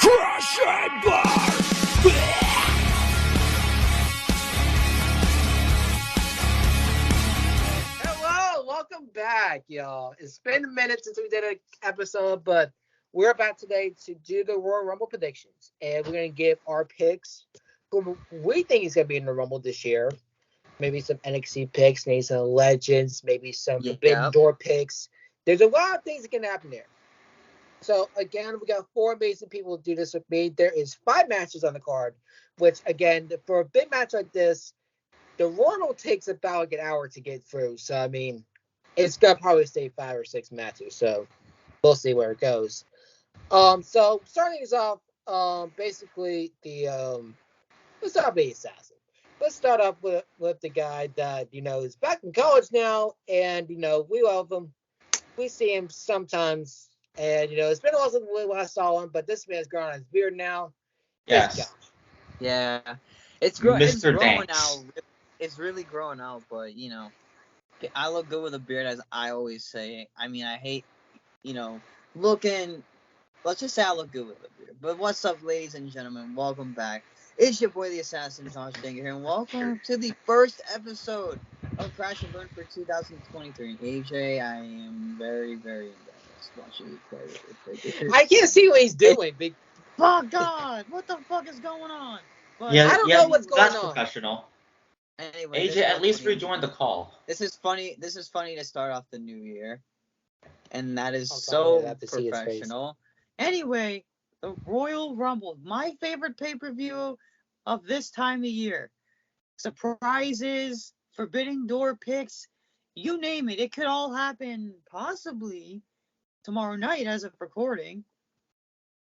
Crush and burn! Hello, welcome back, y'all. It's been a minute since we did an episode, but we're about today to do the Royal Rumble predictions, and we're gonna give our picks who we think is gonna be in the Rumble this year. Maybe some NXT picks, maybe some legends, maybe some Forbidden Door picks. There's a lot of things that can happen there. So again, we got 4 amazing people to do this with me. There is 5 matches on the card, which again, for a big match like this, the Royal Rumble takes about like an hour to get through. So I mean, it's gonna probably stay 5 or 6 matches. So we'll see where it goes. So starting us off, basically let's start with the assassin. Let's start off with the guy that is back in college now, and we love him. We see him sometimes, and it's been a while since we last saw him, but this man's growing his beard now. Yes. Yeah. It's growing Danks. out. It's really growing out, but I look good with a beard, as I always say. I mean, I hate, looking. Let's just say I look good with a beard. But what's up, ladies and gentlemen? Welcome back. It's your boy, the Assassin, Josh Dinger here, and welcome to the first episode of Crash and Burn for 2023. AJ, I am very, very embarrassed watching you play. I can't see what he's doing. Fuck God! What the fuck is going on? But I don't know what's going that's on. Professional. Anyway, AJ, at least rejoin the call. This is funny to start off the new year, and that is professional. Anyway, the Royal Rumble, my favorite pay-per-view of this time of year. Surprises, Forbidden Door picks, you name it. It could all happen possibly tomorrow night as of recording.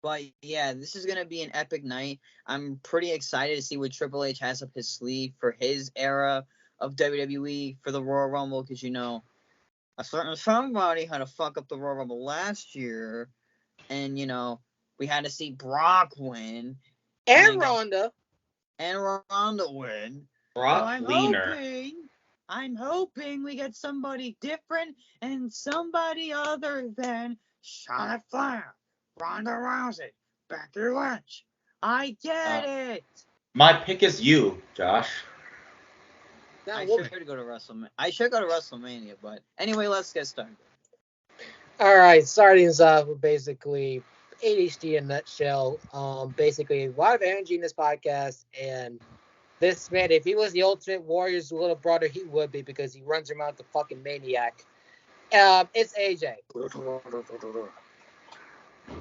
But yeah, this is going to be an epic night. I'm pretty excited to see what Triple H has up his sleeve for his era of WWE for the Royal Rumble, because a certain somebody had to fuck up the Royal Rumble last year, and we had to see Brock win. And Ronda. And Ronda win. Brock Leaner. I'm hoping we get somebody different and somebody other than Charlotte Flair, Ronda Rousey, Becky Lynch. I get it. My pick is you, Josh. I should go to WrestleMania, but anyway, let's get started. All right, starting us off with basically ADHD in a nutshell. Basically, a lot of energy in this podcast, and this man, if he was the Ultimate Warrior's little brother, he would be, because he runs around like a fucking maniac. It's AJ.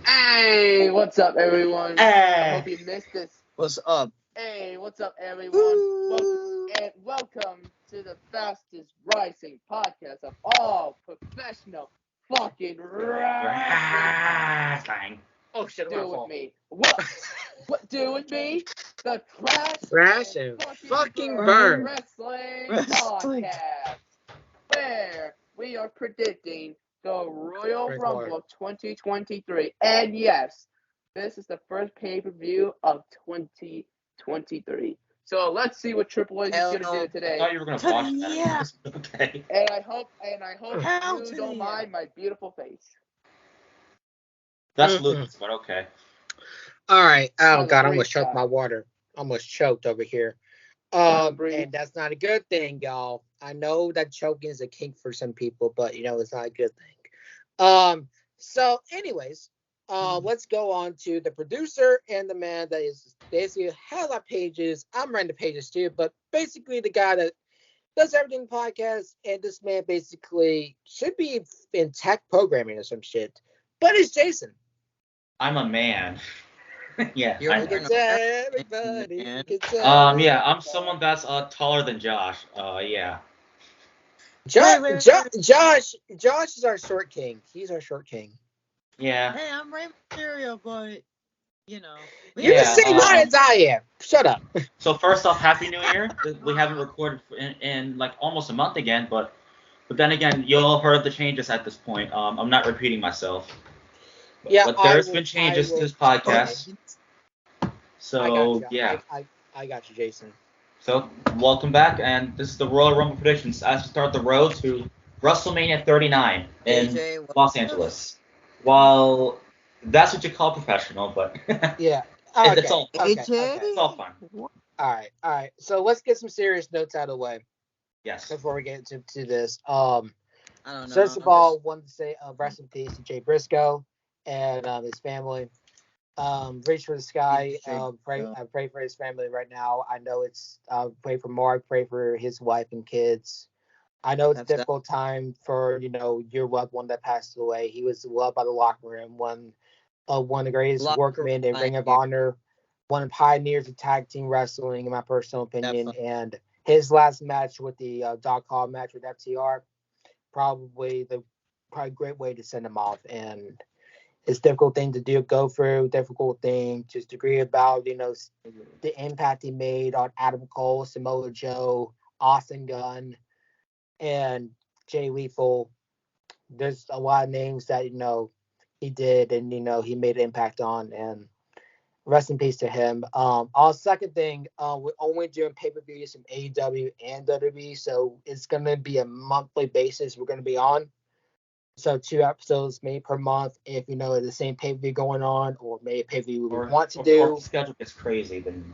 Hey, what's up, everyone? I hope you missed this. What's up? Hey, what's up, everyone? Welcome to the fastest rising podcast of all professional fucking wrestling. Oh shit! Do with me. What? What do with me? The Crash and fucking Burn Wrestling Podcast, where we are predicting the Royal Rumble 2023. And yes, this is the first pay-per-view of 2023. So let's see what Triple H is going to do today. I thought you were going to watch that. Yeah. Okay. And I hope you don't mind my beautiful face. That's Lucas, but okay. All right. Oh God, I almost choked my water. Almost choked over here. And that's not a good thing, y'all. I know that choking is a kink for some people, but it's not a good thing. So anyways, let's go on to the producer and the man that is basically has our pages. I'm running the pages too, but basically the guy that does everything podcast, and this man basically should be in tech programming or some shit. But it's Jason. I'm a man. Yeah. Everybody. Yeah, I'm someone that's taller than Josh. Yeah. Josh is our short king. He's our short king. Yeah. Hey, I'm Rey Mysterio, but You're the same height as I am. Shut up. So first off, Happy New Year. We haven't recorded in like almost a month again, but then again, you all heard the changes at this point. I'm not repeating myself. But there's been changes to this podcast. Okay. So yeah. I got you, Jason. So welcome back, and this is the Royal Rumble predictions as we start the road to WrestleMania 39 in Los Angeles. While That's what you call professional, but yeah. it's Okay. all Okay. it's all fun. All right. So let's get some serious notes out of the way Yes. before we get into this. I don't know. First of all, wanted to say rest in peace to Jay Briscoe and his family. Reach for the sky. I pray for his family right now. I know it's pray for Mark, pray for his wife and kids. I know it's a difficult time for your loved one that passed away. He was loved by the locker room, one of the greatest workmen in Ring of Honor, one of the pioneers of tag team wrestling, in my personal opinion. Definitely. And his last match with the Dog Hall match with FTR, probably a great way to send him off. And it's a difficult thing to go through, difficult thing to degree about, the impact he made on Adam Cole, Samoa Joe, Austin Gunn, and Jay Lethal. There's a lot of names that, he did and, he made an impact on, and rest in peace to him. Second thing, we're only doing pay-per-views from AEW and WWE, so it's going to be a monthly basis we're going to be on. So 2 episodes maybe per month if the same pay-per-view going on, or maybe a pay-per-view we want to do. Or the schedule gets crazy, then.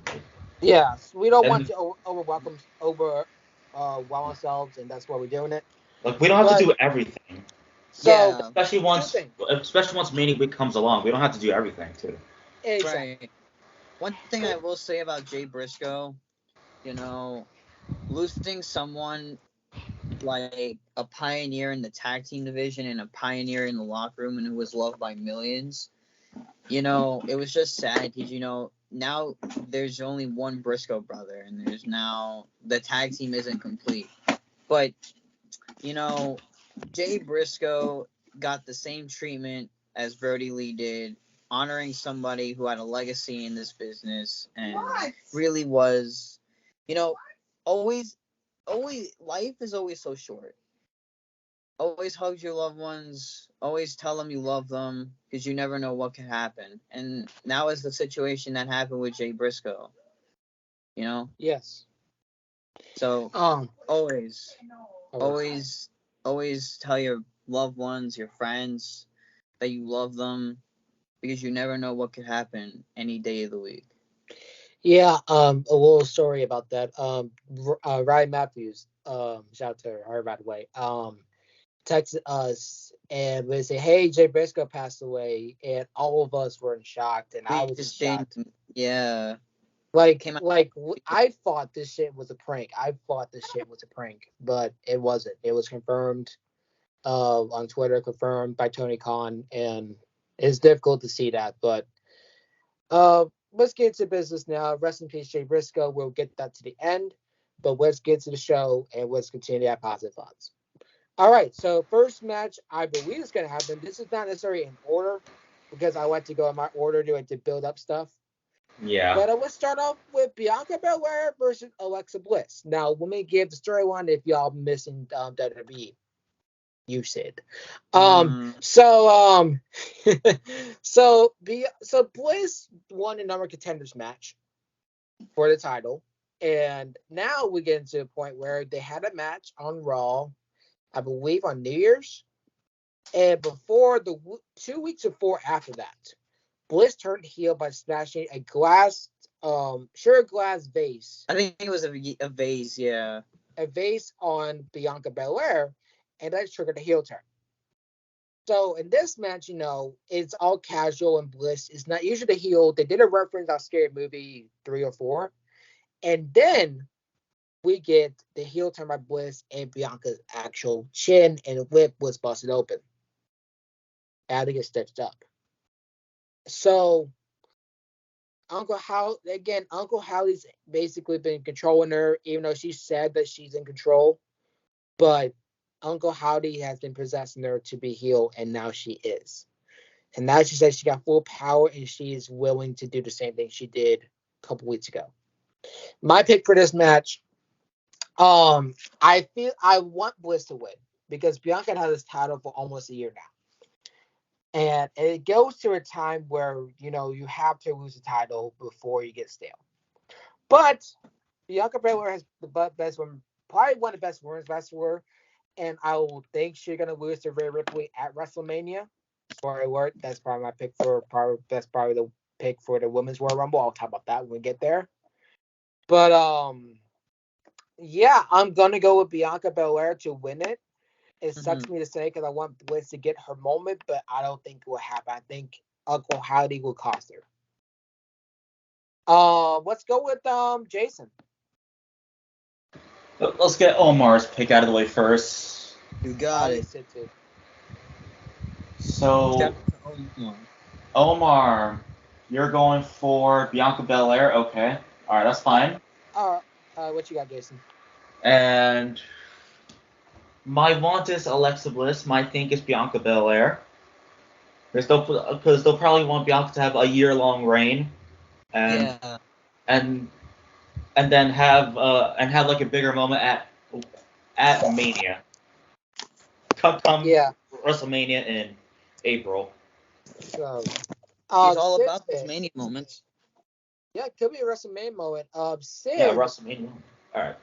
Yes, we don't want to overwhelm ourselves, and that's why we're doing it. Like, we don't have to do everything. So especially once Mania Week comes along, we don't have to do everything too. Exactly. Right. One thing I will say about Jay Briscoe, losing someone like a pioneer in the tag team division and a pioneer in the locker room and who was loved by millions, it was just sad because, now there's only one Briscoe brother and there's now the tag team isn't complete. But, Jay Briscoe got the same treatment as Brody Lee did, honoring somebody who had a legacy in this business and really was, always, life is always so short. Always hug your loved ones. Always tell them you love them because you never know what can happen. And that was the situation that happened with Jay Briscoe. Yes. So always tell your loved ones, your friends, that you love them because you never know what could happen any day of the week. Yeah, a little story about that. Ryan Matthews, shout out to her, by the way, texted us and they say, "Hey, Jay Briscoe passed away," and all of us were in shock, and I was shocked. Yeah. Like I thought this shit was a prank. But it wasn't. It was confirmed on Twitter, confirmed by Tony Khan, and it's difficult to see that. But let's get into business now. Rest in peace, Jay Briscoe. We'll get that to the end, but let's get to the show and let's continue to have positive thoughts. All right, so first match I believe is going to happen. This is not necessarily in order because I like to go in my order to build up stuff. Yeah. But let's start off with Bianca Belair versus Alexa Bliss. Now, let me give the storyline if y'all missing WWE. You said. So Bliss won a number contenders match for the title, and now we get into a point where they had a match on Raw, I believe on New Year's, and before 2 weeks before after that, Bliss turned heel by smashing a glass vase. I think it was a vase, yeah. A vase on Bianca Belair, and that triggered a heel turn. So in this match, it's all casual, and Bliss is not usually the heel. They did a reference on Scary Movie 3 or 4. And then we get the heel turn by Bliss, and Bianca's actual chin and lip was busted open. Had to get stitched up. So Uncle Howdy's basically been controlling her, even though she said that she's in control. But Uncle Howdy has been possessing her to be heel, and now she is. And now she says she got full power, and she is willing to do the same thing she did a couple weeks ago. My pick for this match, I want Bliss to win because Bianca has this title for almost a year now. And it goes to a time where, you have to lose the title before you get stale. But Bianca Belair has the best one, probably one of the best women's wrestler, and I will think she's going to lose to Rhea Ripley at WrestleMania. Story work. That's probably my pick that's probably the pick for the Women's Royal Rumble. I'll talk about that when we get there. But yeah, I'm gonna go with Bianca Belair to win it. It sucks me to say because I want Bliss to get her moment, but I don't think it will happen. I think Uncle Howdy will cost her. Let's go with Jason. Let's get Omar's pick out of the way first. You got it. So, Omar, you're going for Bianca Belair. Okay. All right, that's fine. What you got, Jason? And my want is Alexa Bliss. My think is Bianca Belair. Because they'll probably want Bianca to have a year-long reign, and then have like a bigger moment at Mania. Come WrestleMania in April. So, he's all about those Mania moments. Yeah, it could be a WrestleMania moment. Sid. Yeah, WrestleMania. All right.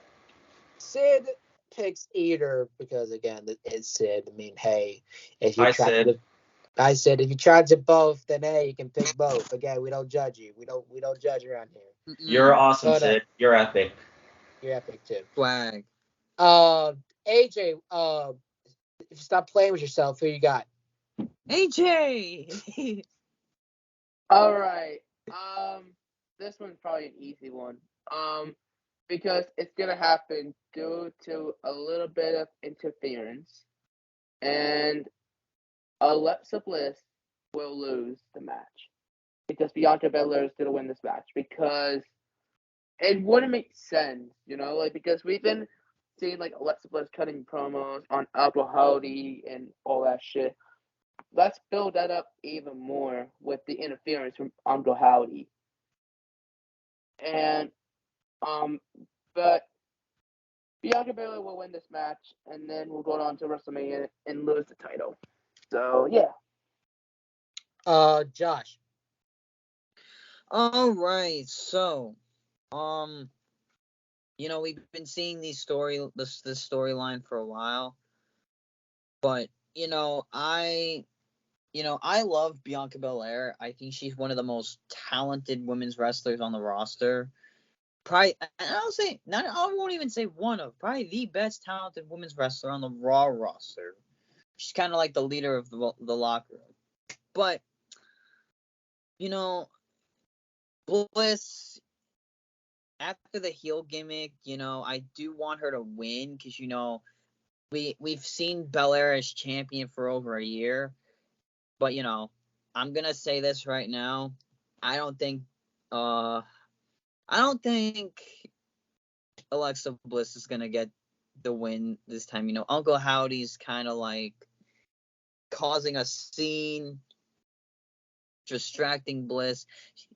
Sid picks either because again, it's Sid. I mean, hey, if you I said if you try to both, then hey, you can pick both. Again, we don't judge you. We don't judge around here. You're awesome, Sid. You're epic. You're epic too. Swag. AJ, if you stop playing with yourself, who you got? AJ. All right. This one's probably an easy one. Because it's gonna happen due to a little bit of interference, and Alexa Bliss will lose the match because Bianca Belair is gonna win this match because it wouldn't make sense, because we've been seeing like Alexa Bliss cutting promos on Uncle Howdy and all that shit. Let's build that up even more with the interference from Uncle Howdy. And but Bianca Belair will win this match, and then we'll go on to WrestleMania and lose the title. So yeah. Josh. All right, so we've been seeing this storyline for a while, but I love Bianca Belair. I think she's one of the most talented women's wrestlers on the roster. Probably, and I won't even say one of, probably the best talented women's wrestler on the Raw roster. She's kind of like the leader of the locker room. But, Bliss, after the heel gimmick, I do want her to win because, we've seen Belair as champion for over a year. But, I'm going to say this right now. I don't think Alexa Bliss is going to get the win this time. Uncle Howdy's kind of like causing a scene, distracting Bliss.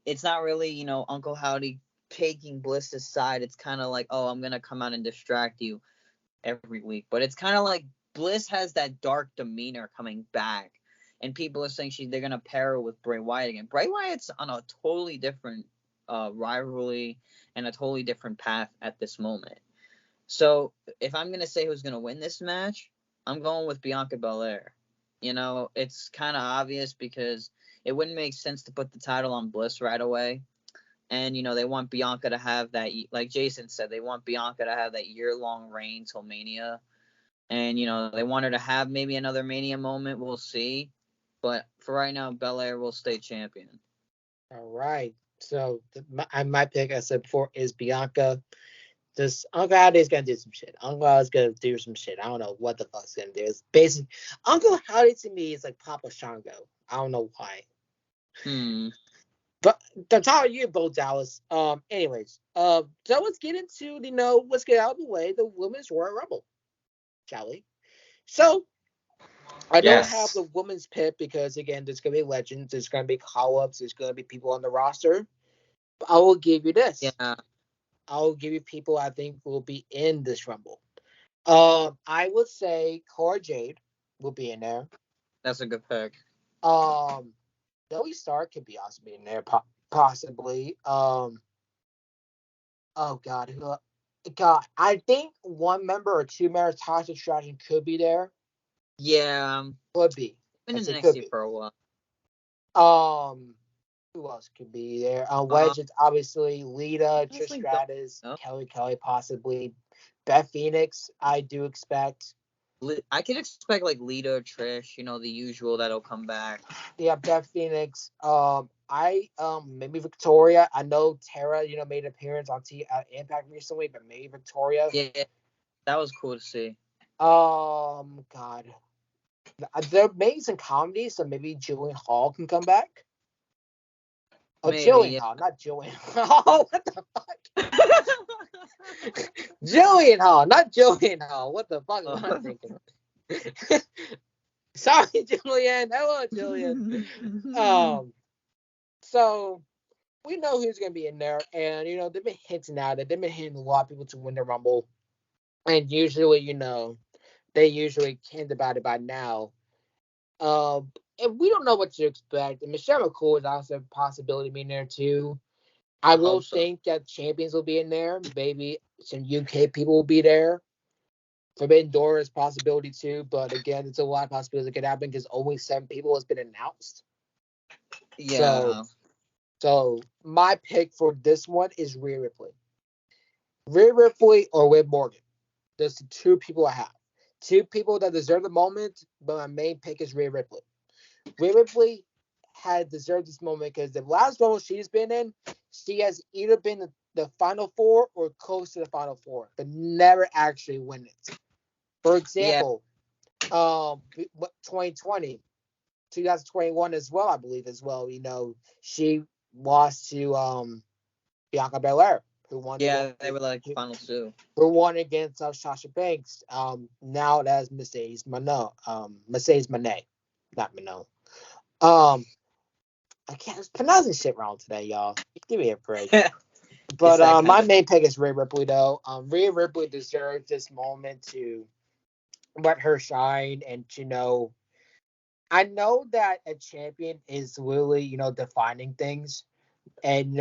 It's not really, Uncle Howdy taking Bliss's side. It's kind of like, oh, I'm going to come out and distract you every week. But it's kind of like Bliss has that dark demeanor coming back. And people are saying they're going to pair her with Bray Wyatt again. Bray Wyatt's on a totally different rivalry and a totally different path at this moment. So if I'm going to say who's going to win this match, I'm going with Bianca Belair. It's kind of obvious because it wouldn't make sense to put the title on Bliss right away. And, they want Bianca to have that, like Jason said, they want Bianca to have that year-long reign till Mania. And, they want her to have maybe another Mania moment. We'll see. But for right now, Belair will stay champion. All right. So my pick, I said before, is Bianca. Uncle Howdy's gonna do some shit. Uncle Howdy's gonna do some shit. I don't know what the fuck's gonna do. It's basically Uncle Howdy to me is like Papa Shango. I don't know why. But I'm talking to you, Bo Dallas. Anyways, so let's get into let's get out of the way the Women's Royal Rumble, shall we? So I don't have the women's pick because again, there's gonna be legends, there's gonna be call-ups, there's gonna be people on the roster. But I will give you this. Yeah. I'll give you people I think will be in this Rumble. I would say Cora Jade will be in there. That's a good pick. Zoe Stark could be also be in there, possibly. Oh God, I think one member or two members Tasha Stratton could be there. Yeah, could be. Been in NXT for a while. Who else could be there? Wedge, it's obviously Lita, Trish Stratus, Kelly possibly. Beth Phoenix, I do expect. I can expect like Lita, Trish, the usual that'll come back. Yeah, Beth Phoenix. Maybe Victoria. I know Tara, made an appearance on Impact recently, but maybe Victoria. Yeah, that was cool to see. God, they're making some comedy, so maybe Jillian Hall can come back. Oh, Jillian Hall, not Jillian Hall. What the fuck? Jillian Hall, not Jillian Hall. What the fuck am I thinking? Sorry, Jillian. Hello, Jillian. So we know who's gonna be in there, and they've been hinting at it. They've been hitting a lot of people to win the Rumble, and usually, they usually hint about it by now. And we don't know what to expect. And Michelle McCool is also a possibility being there too. I will think that champions will be in there. Maybe some UK people will be there. Forbidden Door is a possibility too, but again, it's a lot of possibilities that could happen because only 7 people has been announced. Yeah. So my pick for this one is Rhea Ripley. Rhea Ripley or Liv Morgan. Those the 2 people I have. 2 people that deserve the moment, but my main pick is Rhea Ripley. Rhea Ripley had deserved this moment because the last role she's been in, she has either been the Final 4 or close to the Final 4, but never actually win it. For example, 2020, 2021 as well, I believe as well. She lost to Bianca Belair, who won. Yeah, they were like Final 2. Who won against Sasha Banks. Now that's Mercedes Moné. Mercedes Moné, not Moné. I can't pronouncing shit wrong today, y'all. Give me a break. But my main pick is Rhea Ripley, though. Rhea Ripley deserves this moment to let her shine, and I know that a champion is really, defining things, and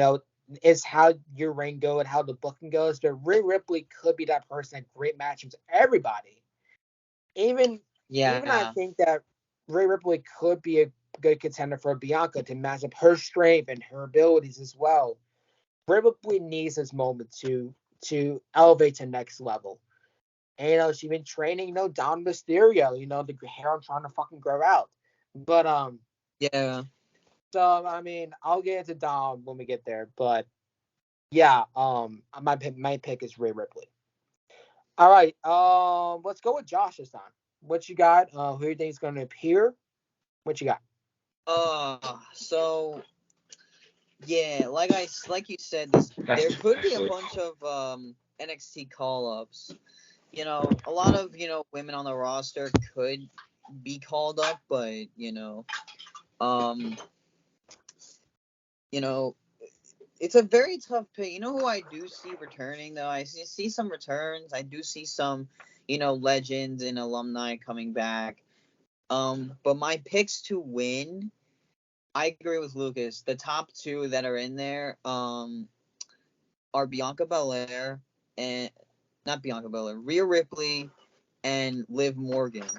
it's how your ring go and how the booking goes. But Rhea Ripley could be that person that great matches with everybody. Even I think that Rhea Ripley could be a good contender for Bianca to match up her strength and her abilities as well. Rhea Ripley needs this moment to elevate to the next level. And she's been training, Dom Mysterio, the hair I'm trying to fucking grow out. But yeah. So I mean, I'll get into Dom when we get there. But yeah, my pick is Rhea Ripley. All right, let's go with Josh this time. What you got? Who do you think is going to appear? What you got? So yeah, like you said, there could be a bunch of NXT call-ups. A lot of women on the roster could be called up, but it's a very tough pick. You know who I do see returning though? I see some returns. I do see some legends and alumni coming back. But my picks to win, I agree with Lucas. The top 2 that are in there are Bianca Belair and not Bianca Belair, Rhea Ripley and Liv Morgan.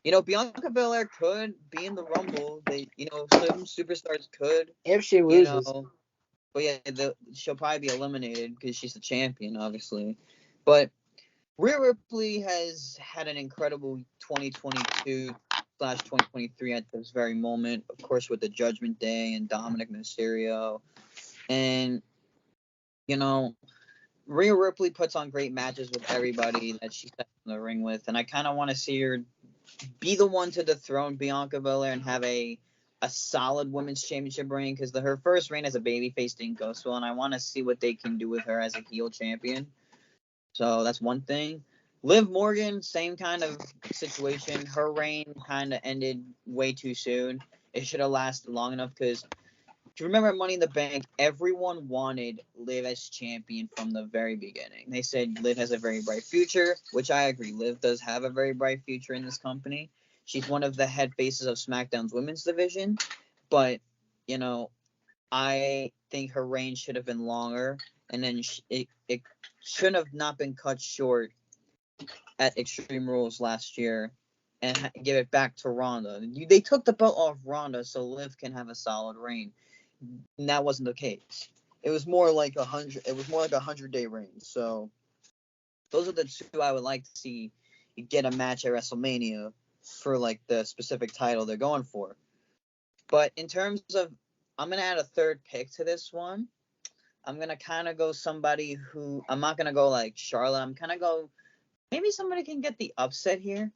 Bianca Belair could be in the Rumble. Some superstars could. If she loses. But yeah, she'll probably be eliminated because she's the champion, obviously. But Rhea Ripley has had an incredible 2022/2023 at this very moment. Of course, with the Judgment Day and Dominic Mysterio. And, Rhea Ripley puts on great matches with everybody that she steps in the ring with. And I kind of want to see her be the one to dethrone Bianca Belair and have a solid women's championship reign, because her first reign as a babyface didn't go so well, and I want to see what they can do with her as a heel champion. So that's one thing. Liv Morgan, same kind of situation. Her reign kind of ended way too soon. It should have lasted long enough, because if you remember Money in the Bank, everyone wanted Liv as champion from the very beginning. They said Liv has a very bright future, which I agree. Liv does have a very bright future in this company. She's one of the head faces of SmackDown's women's division. But, I think her reign should have been longer. And then it should have not been cut short at Extreme Rules last year. and give it back to Ronda. They took the belt off Ronda so Liv can have a solid reign. And that wasn't the case. It was more like 100-day reign. So those are the two I would like to see get a match at WrestleMania for like the specific title they're going for. But in terms of, I'm gonna add a third pick to this one. I'm gonna kind of go somebody who, I'm not gonna go like Charlotte. I'm kind of go, maybe somebody can get the upset here.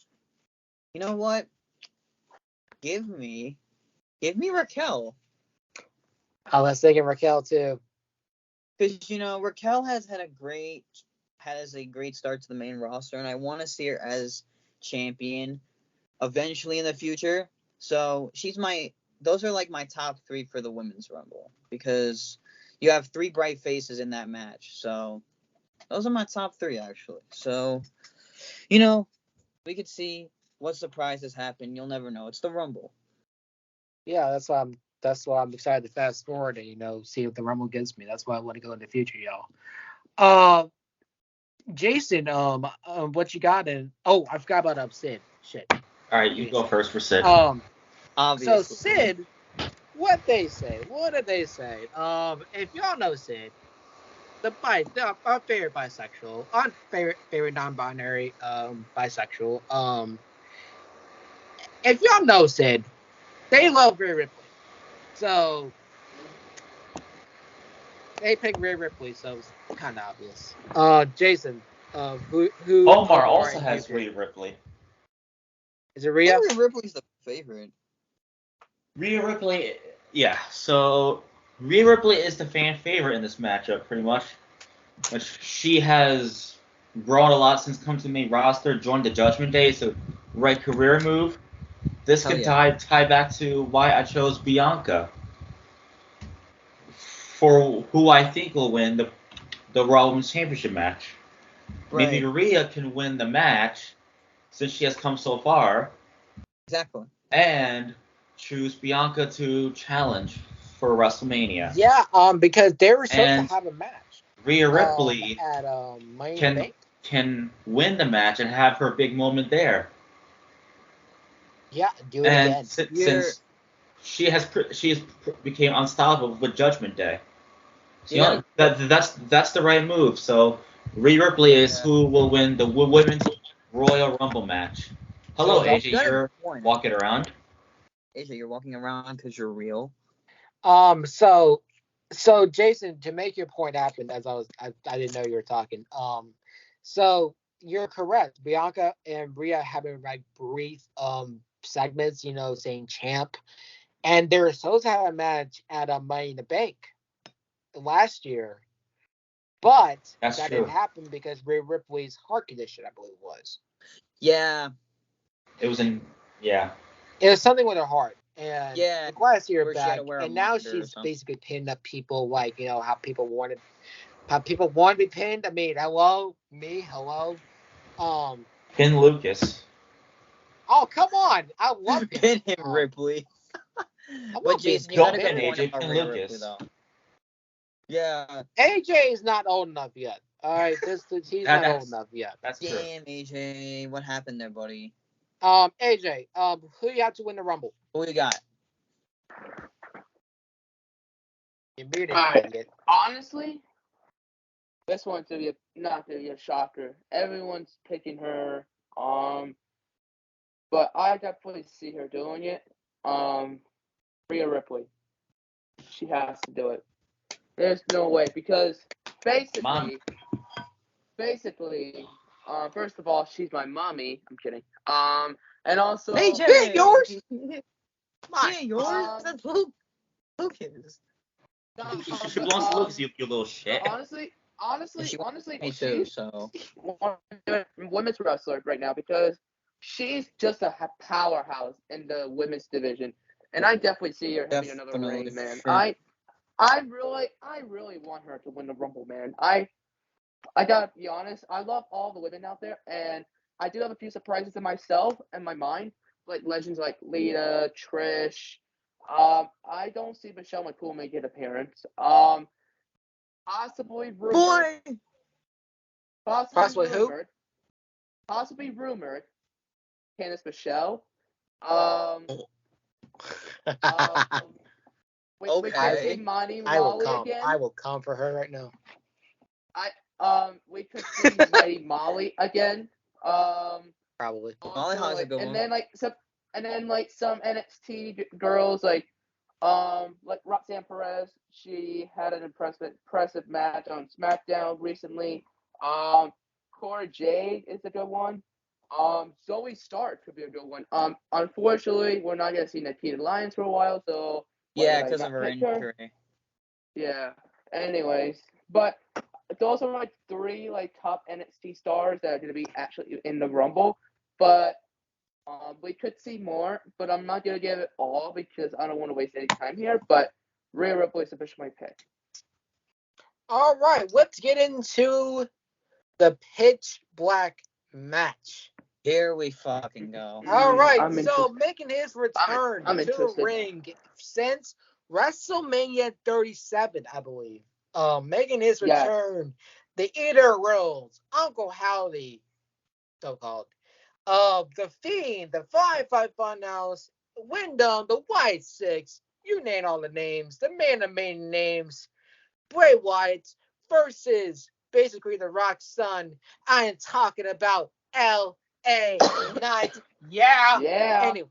You know what? Give me Raquel. I was thinking Raquel too. Because Raquel has a great start to the main roster, and I want to see her as champion eventually in the future. So those are like my top 3 for the Women's Rumble, because you have 3 bright faces in that match. So those are my top 3 actually. So we could see what surprises happen. You'll never know. It's the Rumble. Yeah, that's why I'm excited to fast forward and see what the Rumble gives me. That's why I want to go in the future, y'all. Jason, what you got in? Oh, I forgot about Sid. Shit. All right, you go first for Sid. Obviously. So Sid, what did they say? If y'all know Sid, our favorite bisexual, our favorite non-binary bisexual. If y'all know Sid, they love Rhea Ripley. So they picked Rhea Ripley, so it's kind of obvious. Jason, who Omar also has Rhea Ripley. Is it Rhea? Rhea Ripley's the favorite. Rhea Ripley, yeah. So Rhea Ripley is the fan favorite in this matchup, pretty much. She has grown a lot since coming to the main roster, joined the Judgment Day. It's a right career move. This could tie back to why I chose Bianca for who I think will win the Raw Women's Championship match. Right. Maybe Rhea can win the match since she has come so far. Exactly. And choose Bianca to challenge for WrestleMania. Yeah, because they were supposed to have a match. Rhea Ripley at Money in the Bank can win the match and have her big moment there. Yeah, do it again. Since she has became unstoppable with Judgment Day. So that's the right move. So Rhea Ripley is who will win the Women's Royal Rumble match. Hello, AJ. You're walking around. AJ, you're walking around because you're real. So Jason, to make your point happen, as I didn't know you were talking. So you're correct. Bianca and Rhea having like brief segments, saying champ, and they were supposed to have a match at Money in the Bank last year, but that didn't happen because Rhea Ripley's heart condition, I believe, was. Yeah. It was It was something with her heart. And I'm glad to see her back. And now she's basically pinned up people, like, how people want to be pinned. I mean, hello. Pin Lucas. Oh, come on. I love him. Pin him, Ripley. But Jason, you gotta pin AJ. Pin Lucas. Yeah. AJ is not old enough yet. All right, he's not old enough yet. That's true. Damn, AJ, what happened there, buddy? AJ, who you have to win the Rumble? Who you got? You're muted. Honestly, this one's not gonna be a shocker. Everyone's picking her. But I definitely see her doing it. Rhea Ripley. She has to do it. There's no way, because basically, first of all, she's my mommy. I'm kidding. And also, AJ, yours? Yeah, yours. That's Lucas. She belongs to Lucas, you little shit. Honestly, me too. She's So one women's wrestler right now, because she's just a powerhouse in the women's division, and I definitely see her having another reign, man. Sure. I really want her to win the Rumble, man. I gotta be honest. I love all the women out there, and I do have a few surprises in myself and my mind, like legends like Lita, Trish. I don't see Michelle McCool make an appearance. Possibly rumored. Possibly rumored Candice Michelle. We could see Mighty Molly again. I will come for her right now. We could see Mighty Molly again. Probably. Molly has a good one. And then some NXT girls like Roxanne Perez. She had an impressive match on SmackDown recently. Cora Jade is a good one. Zoe Stark could be a good one. Unfortunately, we're not gonna see Nikita Lyons for a while, so yeah, because of her injury. Yeah. Anyways, but those are like 3 top NXT stars that are gonna be actually in the Rumble. But we could see more, but I'm not gonna give it all because I don't want to waste any time here. But Rhea Ripley is officially my pick. All right, let's get into the pitch black match. Here we fucking go. All right, so making his return I'm to the ring since WrestleMania 37, I believe. Making his return, the Eater Worlds, Uncle Howdy, so-called. The Fiend, the Firefly Funhouse, Wyndham, the White Six, you name all the names, the man of many names, Bray Wyatt versus basically the Rock's son. I am talking about L.A. Knight. Yeah. Anyway.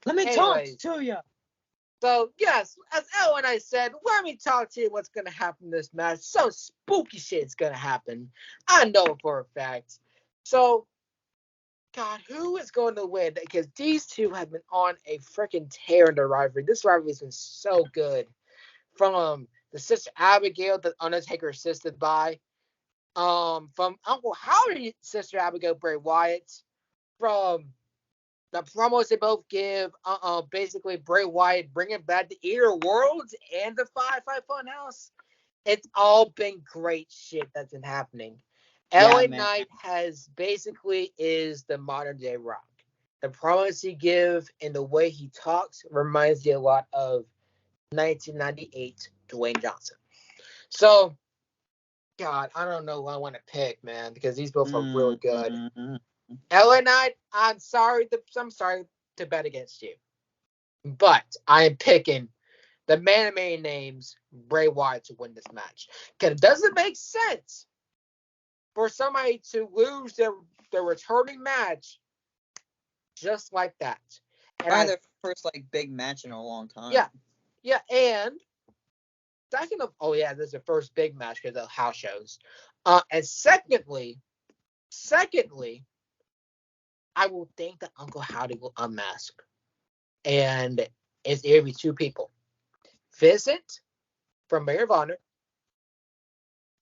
Let me talk to you. So, yes, as L and I said, let me talk to you what's going to happen in this match. Some spooky shit's going to happen. I know for a fact. So, God, who is going to win? Because these two have been on a freaking tear in the rivalry. This rivalry has been so good. From the Sister Abigail that Undertaker assisted by. From Uncle Howdy, Sister Abigail, Bray Wyatt. From the promos they both give, basically Bray Wyatt bringing back the Eater Worlds and the Firefly Funhouse. It's all been great shit that's been happening. LA Knight basically is the modern day Rock. The promos he gives and the way he talks reminds you a lot of 1998 Dwayne Johnson. So, God, I don't know who I want to pick, man, because these both are really good. LA Knight, I'm sorry to bet against you, but I am picking the man of many names, Bray Wyatt, to win this match. Because it doesn't make sense for somebody to lose their returning match just like that. And their first big match in a long time. Yeah, and second of this is the first big match because of house shows. And secondly, I will think that Uncle Howdy will unmask. And it's going to be 2 people. Vincent from Mayor of Honor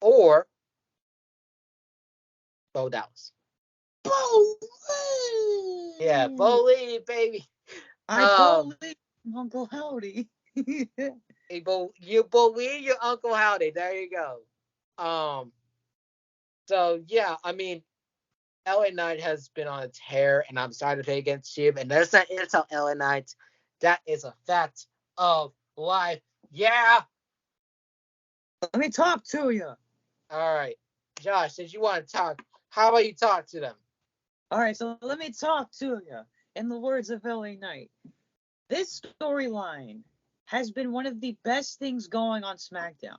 or Bo Dallas. Bo Lee! Yeah, Bo Lee, baby. I believe Uncle Howdy. You believe your Uncle Howdy. There you go. So, yeah, I mean, LA Knight has been on a tear, and I'm sorry to play against you. And that's not insult LA Knight. That is a fact of life. Yeah. Let me talk to you. All right. Josh, since you want to talk, how about you talk to them? All right, so let me talk to you. In the words of LA Knight, this storyline has been one of the best things going on SmackDown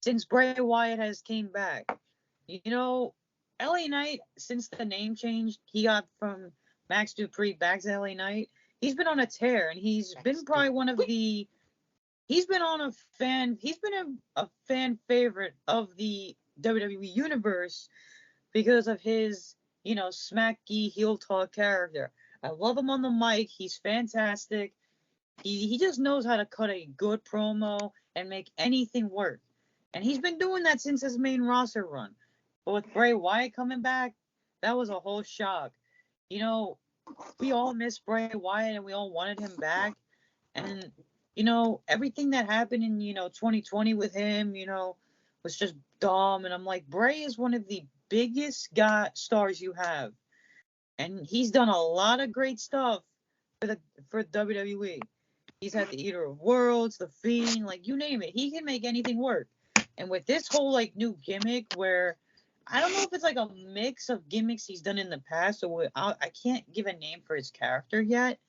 since Bray Wyatt has came back. You know, LA Knight, since the name changed, he got from Max Dupree back to LA Knight. He's been on a tear, and he's been probably one of the. He's been a fan favorite of the WWE universe because of his, smacky heel talk character. I love him on the mic. He's fantastic. He just knows how to cut a good promo and make anything work. And he's been doing that since his main roster run. But with Bray Wyatt coming back, that was a whole shock. We all miss Bray Wyatt and we all wanted him back. And, everything that happened in, 2020 with him, was just dumb. And I'm like, Bray is one of the biggest stars you have. And he's done a lot of great stuff for WWE. He's had the Eater of Worlds, the Fiend, you name it. He can make anything work. And with this whole new gimmick where I don't know if it's like a mix of gimmicks he's done in the past, or I can't give a name for his character yet,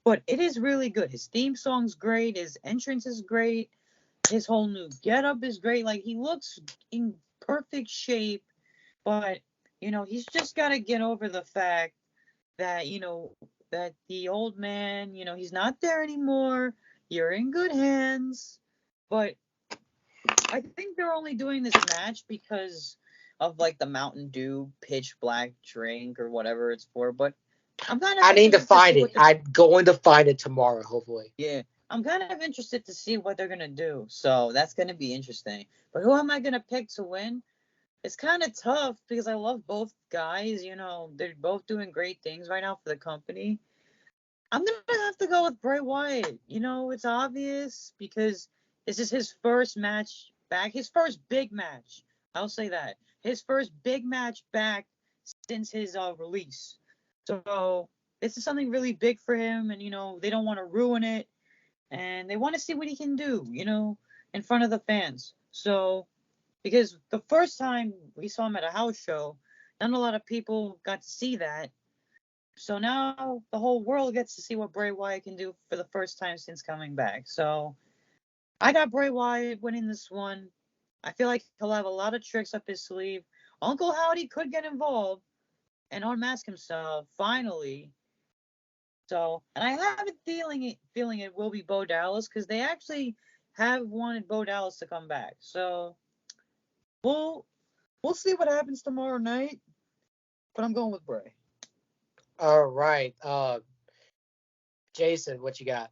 but it is really good. His theme song's great. His entrance is great. His whole new getup is great. Like, he looks in perfect shape, but, he's just got to get over the fact that, that the old man, he's not there anymore. You're in good hands. But I think they're only doing this match because of, like, the Mountain Dew pitch black drink or whatever it's for. But I need to find it. I'm going to find it tomorrow, hopefully. Yeah. I'm kind of interested to see what they're going to do. So that's going to be interesting. But who am I going to pick to win? It's kind of tough because I love both guys. They're both doing great things right now for the company. I'm going to have to go with Bray Wyatt. It's obvious because this is his first match back. His first big match. I'll say that. His first big match back since his release. So this is something really big for him. And, they don't want to ruin it. And they want to see what he can do, in front of the fans. So, because the first time we saw him at a house show, not a lot of people got to see that. So now the whole world gets to see what Bray Wyatt can do for the first time since coming back. So I got Bray Wyatt winning this one. I feel like he'll have a lot of tricks up his sleeve. Uncle Howdy could get involved and unmask himself finally. So, and I have a feeling it will be Bo Dallas because they actually have wanted Bo Dallas to come back. So we'll see what happens tomorrow night. But I'm going with Bray. All right. Jason, what you got?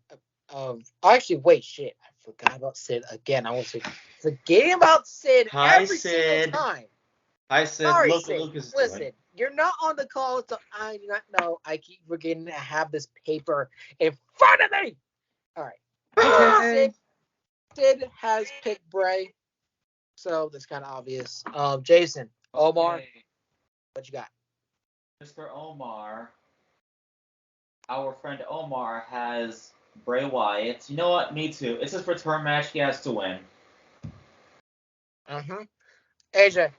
Actually, wait, shit. I forgot about Sid again. I was forgetting about Sid every single time. Hi, Sid. Sorry, Look Sid. what Lucas is Listen, doing. you're not on the call, so I do not know. I keep forgetting to have this paper in front of me. All right. Okay. Sid has picked Bray, so that's kind of obvious. Jason, Omar, Okay. what you got? Mr. Omar, our friend Omar has Bray Wyatt. You know what? Me too. It's his return match. He has to win. AJ.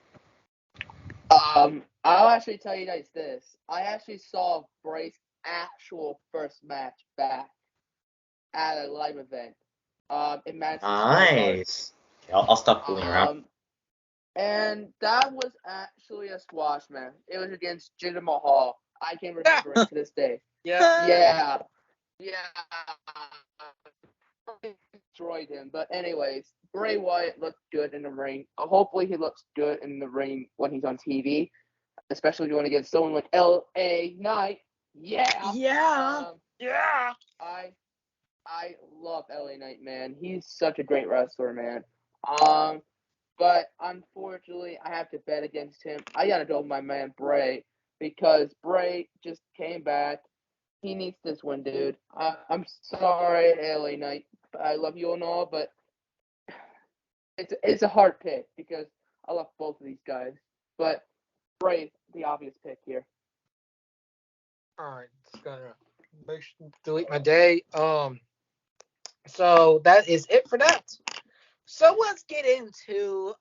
I'll actually tell you guys this. I actually saw Bray's actual first match back at a live event. In Madison Square Garden. Nice. I'll stop fooling around. And that was actually a squash match. It was against Jinder Mahal. I can remember it to this day. Yeah. Destroyed him. But anyways, Bray Wyatt looked good in the ring. Hopefully he looks good in the ring when he's on TV. Especially if you want to get someone like L.A. Knight. Yeah. Yeah. I love L.A. Knight, man. He's such a great wrestler, man. But unfortunately, I have to bet against him. I gotta go with my man Bray because Bray just came back. He needs this win, dude. I'm sorry, LA Knight. I love you and all, but it's a hard pick because I love both of these guys. But Bray, the obvious pick here. All right, just gonna delete my day. So that is it for that. So let's get into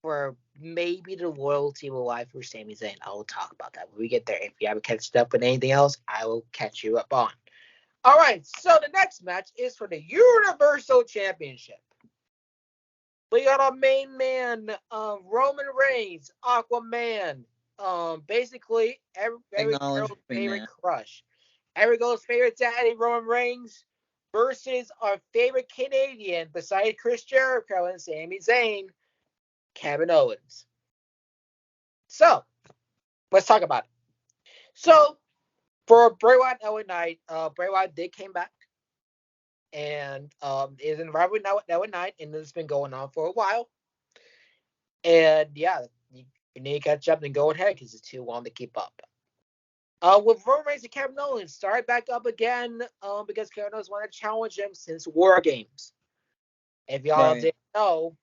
where maybe the loyalty will lie for Sami Zayn. I will talk about that when we get there. If you haven't catched up with anything else, I will catch you up on. All right, so the next match is for the Universal Championship. We got our main man, Roman Reigns, Aquaman. Basically every girl's favorite crush. Every girl's favorite daddy, Roman Reigns, versus our favorite Canadian, besides Chris Jericho and Sami Zayn, Kevin Owens. So, let's talk about it. So, for Bray Wyatt and LA Knight, Bray Wyatt did came back. And is in rivalry now with LA Knight, and it's been going on for a while. And yeah, you need to catch up and go ahead because it's too long to keep up. With Roman Reigns and Kevin Owens, started back up again because Kevin Owens wanted to challenge him since War Games. If y'all didn't know,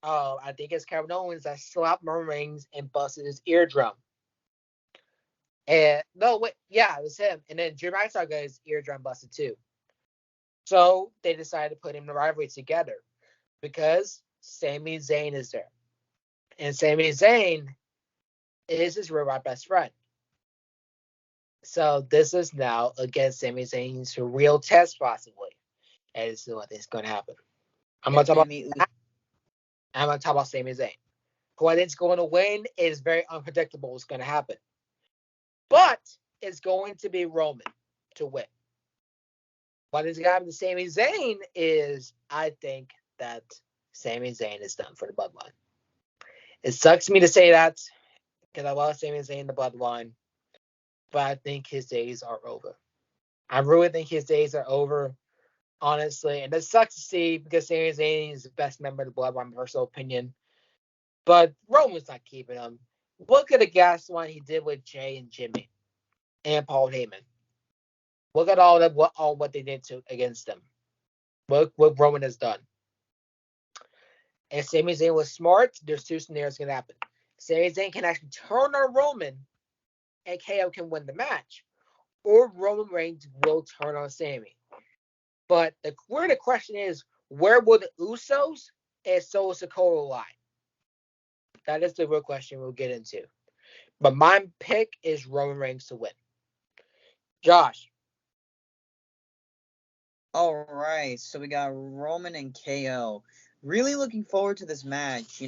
I think it's Kevin Owens that slapped Roman Reigns and busted his eardrum. And no, wait, yeah, it was him. And then Drew McIntyre got his eardrum busted too. So they decided to put him in the rivalry together because Sami Zayn is there. And Sami Zayn is his real life best friend. So this is now against Sami Zayn's real test, possibly. And this is what is going to happen. I'm going to talk about Sami Zayn. Who I think is going to win is very unpredictable what's going to happen. But it's going to be Roman to win. What is going to happen to Sami Zayn is, I think that Sami Zayn is done for the bloodline. It sucks me to say that because I love Sami Zayn in the bloodline, but I think his days are over. I really think his days are over, honestly. And it sucks to see because Sami Zayn is the best member of the bloodline, my personal opinion. But Roman's not keeping him. Look at the gas one he did with Jay and Jimmy and Paul Heyman. Look at all what they did against them. Look what Roman has done. And Sami Zayn was smart. There's two scenarios going to happen. Sami Zayn can actually turn on Roman, and KO can win the match, or Roman Reigns will turn on Sami. But the question is, where will the Usos and Solo Sikoa lie? That is the real question we'll get into. But my pick is Roman Reigns to win. Josh. All right, so we got Roman and KO. Really looking forward to this match.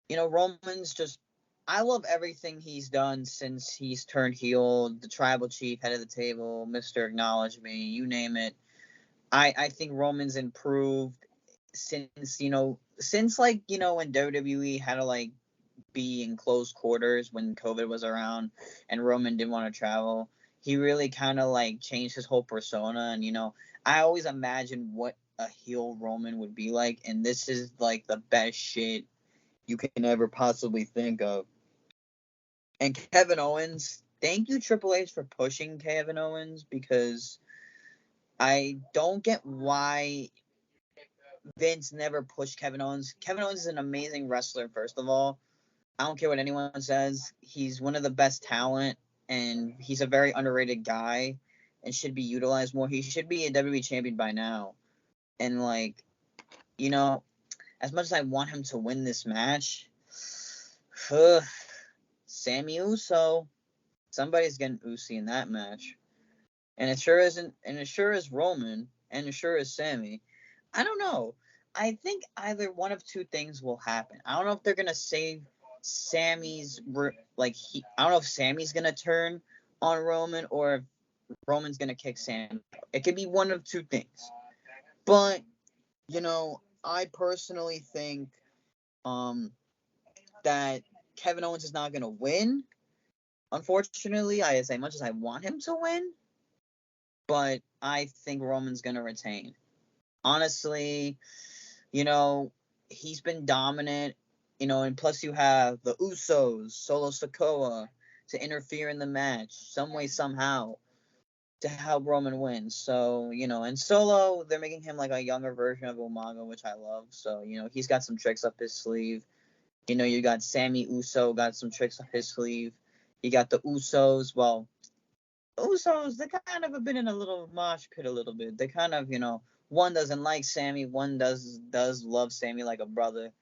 Roman's just, I love everything he's done since he's turned heel. The tribal chief, head of the table, Mr. Acknowledge Me, you name it. I think Roman's improved since when WWE had to be in close quarters when COVID was around and Roman didn't want to travel. He really kind of changed his whole persona, and I always imagined what a heel Roman would be like, and this is the best shit you can ever possibly think of. And Kevin Owens, thank you Triple H for pushing Kevin Owens, because I don't get why Vince never pushed Kevin Owens. Kevin Owens is an amazing wrestler, first of all. I don't care what anyone says. He's one of the best talent, and he's a very underrated guy and should be utilized more. He should be a WWE champion by now. And, as much as I want him to win this match, Sammy Uso, somebody's getting Usi in that match. And it sure isn't, and it sure is Roman, and it sure is Sammy. I don't know. I think either one of two things will happen. I don't know if they're gonna save Sammy's I don't know if Sammy's gonna turn on Roman or if Roman's gonna kick Sammy. It could be one of two things. But I personally think that Kevin Owens is not gonna win. Unfortunately, as much as I want him to win, but I think Roman's gonna retain. Honestly, he's been dominant, and plus you have the Usos, Solo Sikoa, to interfere in the match some way, somehow, to help Roman win. So, and Solo, they're making him a younger version of Umaga, which I love. So, he's got some tricks up his sleeve. You got Sammy Uso, got some tricks up his sleeve. You got the Usos. Well, Usos, they kind of have been in a little mosh pit a little bit. They kind of, one doesn't like Sammy, one does love Sammy like a brother,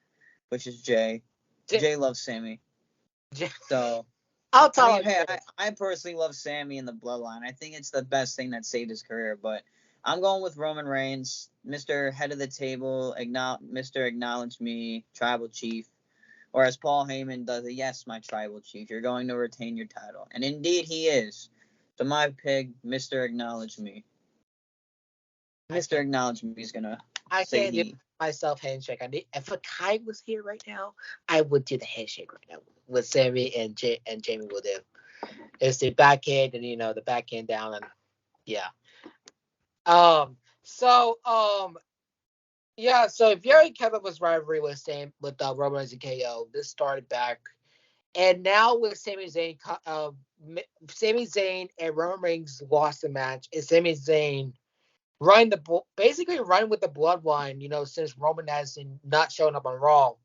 which is Jay. Jay loves Sammy. So, I'll tell you. I personally love Sammy in the bloodline. I think it's the best thing that saved his career, but I'm going with Roman Reigns, Mr. Head of the Table, Mr. Acknowledge Me, Tribal Chief. Or as Paul Heyman does it, yes, my Tribal Chief, you're going to retain your title. And indeed he is. So my pick, Mr. Acknowledge Me. Mr. Acknowledge Me is going to say he. Give myself handshake. If a Kai was here right now, I would do the handshake right now. What Sammy and Jamie will do. It's the backhand and the backhand down and yeah. So if you already kept up with rivalry with Roman Reigns and KO, this started back, and now with Sami Zayn and Roman Reigns lost the match, and Sami Zayn basically run with the bloodline, since Roman has not shown up on Raw.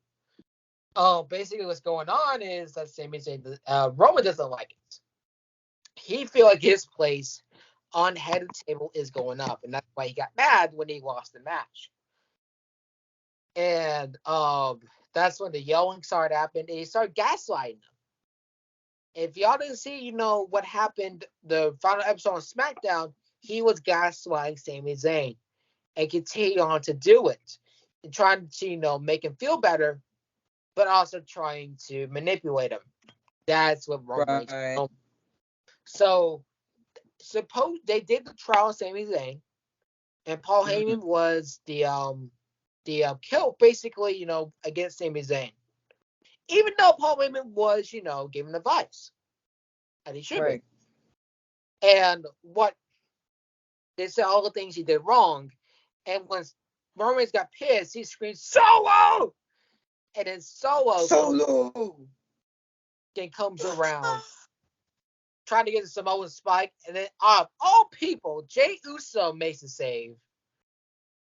Basically what's going on is that Sami Zayn, Roman doesn't like it. He feel like his place on head of the table is going up, and that's why he got mad when he lost the match. And that's when the yelling started happening. And he started gaslighting them. If y'all didn't see, what happened the final episode on SmackDown, he was gaslighting Sami Zayn and continued on to do it. And trying to, make him feel better, but also trying to manipulate him. That's what Roman Reigns. So, suppose they did the trial of Sami Zayn, and Paul Heyman was the kill, basically, against Sami Zayn. Even though Paul Heyman was, giving advice, and he should be. And what they said all the things he did wrong, and when Roman Reigns got pissed, he screamed "Solo!" And then Solo then comes around, trying to get the Samoan spike, and then all people, Jey Uso makes a save.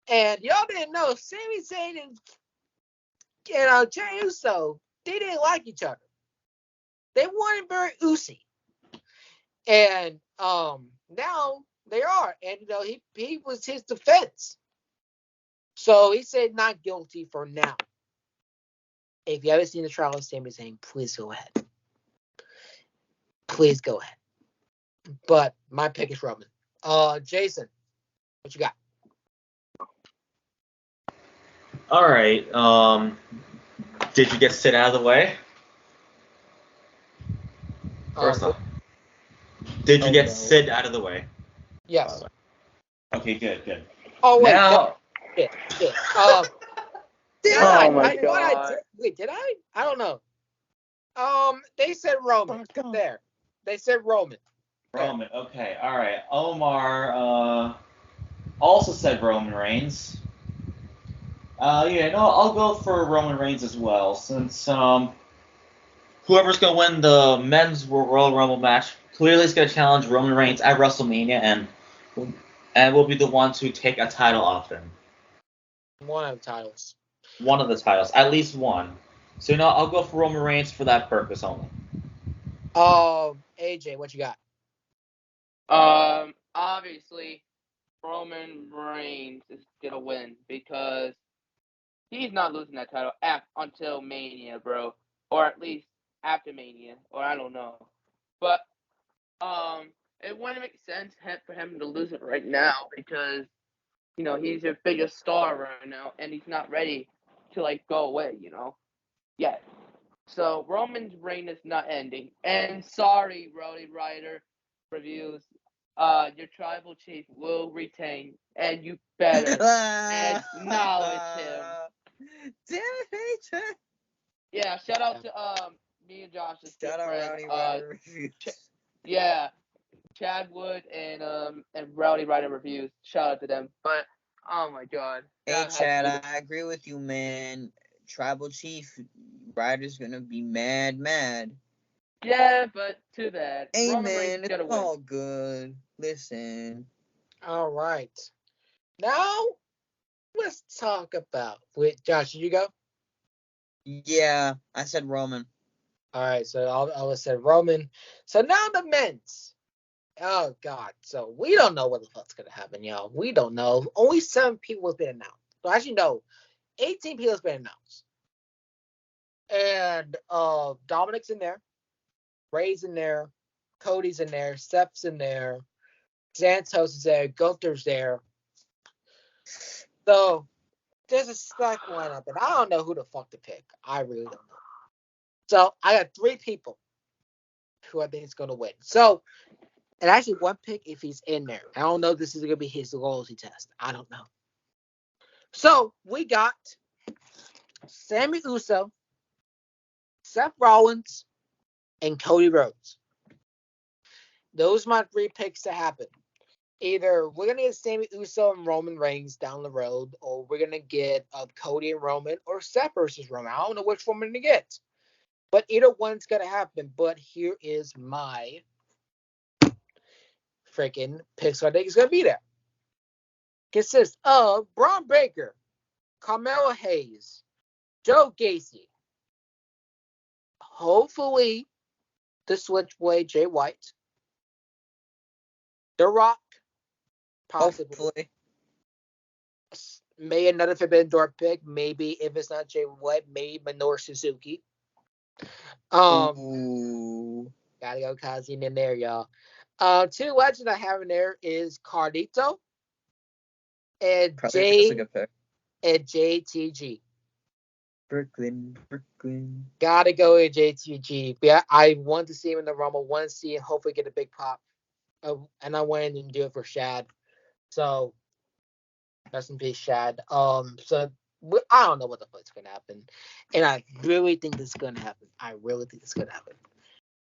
And y'all didn't know, Sami Zayn and Jey Uso, they didn't like each other. They weren't very Usy. And now they are. And he was his defense. So he said not guilty for now. If you haven't seen the trial of Sami Zayn, please go ahead. Please go ahead. But my pick is Roman. Jason, what you got? All right. Did you get Sid out of the way? First off, did you get Sid out of the way? Yes. Okay, good. Oh wait. Now, Shit. Did I? I don't know. They said Roman. There. They said Roman. Roman. Okay. All right. Omar also said Roman Reigns. I'll go for Roman Reigns as well, since whoever's gonna win the men's Royal Rumble match clearly is gonna challenge Roman Reigns at WrestleMania, and will be the one to take a title off him. One of the titles. One of the titles, at least one. So I'll go for Roman Reigns for that purpose only. AJ, what you got? Obviously, Roman Reigns is gonna win because he's not losing that title until Mania, bro, or at least after Mania, or I don't know. But it wouldn't make sense for him to lose it right now because he's your biggest star right now, and he's not ready to go away, yet. So Roman's reign is not ending. And sorry, Rowdy Rider Reviews, your tribal chief will retain, and you better acknowledge him. Damn it, AJ. Yeah, shout out to me and Josh's shout out friend, Rowdy Rider Reviews. Chad Wood and Rowdy Rider Reviews. Shout out to them. But oh my God. Hey Chad, I agree with you, man. Tribal Chief Ryder's gonna be mad. Yeah, but too bad. Hey Roman man, it's all good. Listen. All right. Now let's talk about. Wait, Josh, did you go? Yeah, I said Roman. All right, so I said Roman. So now the men's. Oh God! So we don't know what the fuck's gonna happen, y'all. We don't know. Only 7 people have been announced. Well, actually, no, 18 people have been announced. And Dominic's in there, Ray's in there, Cody's in there, Steph's in there, Santos is there, Gunther's there. So there's a stack lineup, and I don't know who the fuck to pick. I really don't know. So I got 3 people who I think is gonna win. So. And actually, one pick if he's in there. I don't know if this is going to be his loyalty test. I don't know. So, we got Sami Uso, Seth Rollins, and Cody Rhodes. Those are my 3 picks to happen. Either we're going to get Sami Uso and Roman Reigns down the road, or we're going to get Cody and Roman, or Seth versus Roman. I don't know which one we're going to get. But either one's going to happen. But here is my freaking picks I think is going to be there. Consists of Braun Breaker, Carmelo Hayes, Joe Gacy, hopefully the Switchblade Jay White, The Rock, possibly, Maybe another Forbidden Door pick. Maybe if it's not Jay White, maybe Minoru Suzuki. Ooh. Gotta go Kazi in there, y'all. Two legends I have in there is Carlito and JTG. Brooklyn. Gotta go with JTG. Yeah, I want to see him in the Rumble. Want to see him hopefully get a big pop. And I went and do it for Shad. So rest in peace, Shad. So I don't know what the fuck's gonna happen, and I really think this is gonna happen.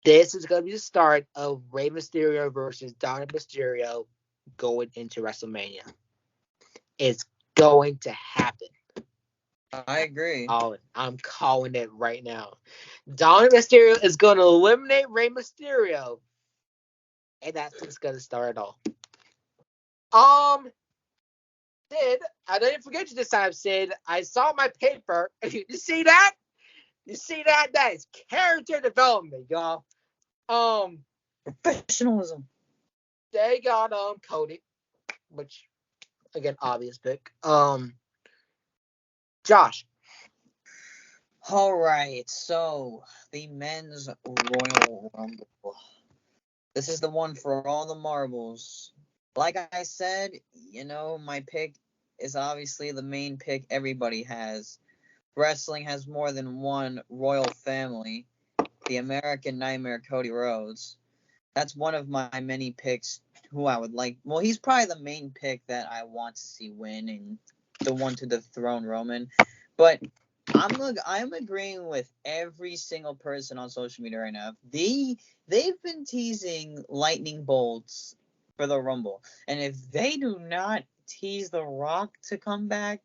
This is gonna be the start of Rey Mysterio versus Dominic Mysterio going into WrestleMania. It's going to happen. I agree. I'm calling it right now. Dominic Mysterio is going to eliminate Rey Mysterio, and that's what's going to start it all. Sid, I didn't forget you this time, Sid. I saw my paper. You see that? That is character development, y'all. Professionalism. They got Cody, which again obvious pick. Josh. All right, so the men's Royal Rumble. This is the one for all the marbles. Like I said, my pick is obviously the main pick everybody has. Wrestling has more than one royal family. The American Nightmare, Cody Rhodes. That's one of my many picks who I would like. Well, he's probably the main pick that I want to see win and the one to dethrone Roman. But I'm agreeing with every single person on social media right now. They've been teasing lightning bolts for the Rumble. And if they do not tease The Rock to come back,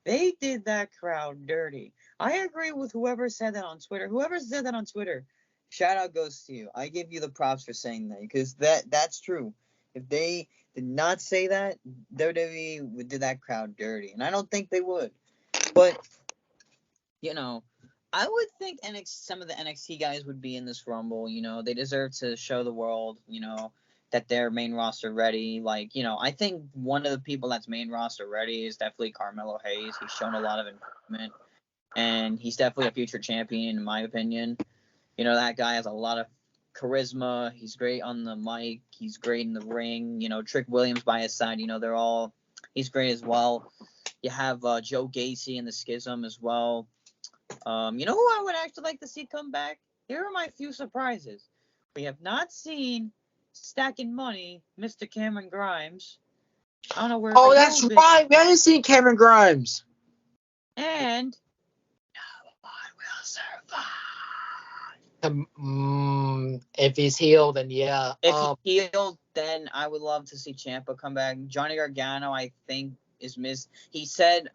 they did that crowd dirty. I agree with whoever said that on Twitter. Whoever said that on Twitter, shout out goes to you. I give you the props for saying that because that's true. If they did not say that, WWE did that crowd dirty. And I don't think they would. But, I would think some of the NXT guys would be in this Rumble. They deserve to show the world, that they're main roster ready. I think one of the people that's main roster ready is definitely Carmelo Hayes. He's shown a lot of improvement, and he's definitely a future champion, in my opinion. That guy has a lot of charisma. He's great on the mic. He's great in the ring. Trick Williams by his side, he's great as well. You have Joe Gacy in the Schism as well. Who I would actually like to see come back? Here are my few surprises. We have not seen Stacking Money, Mr. Cameron Grimes. I don't know where. Oh, that's right. We haven't seen Cameron Grimes. And no one will survive. If he's healed, then yeah. If he's healed, then I would love to see Ciampa come back. Johnny Gargano, I think, is missed. He said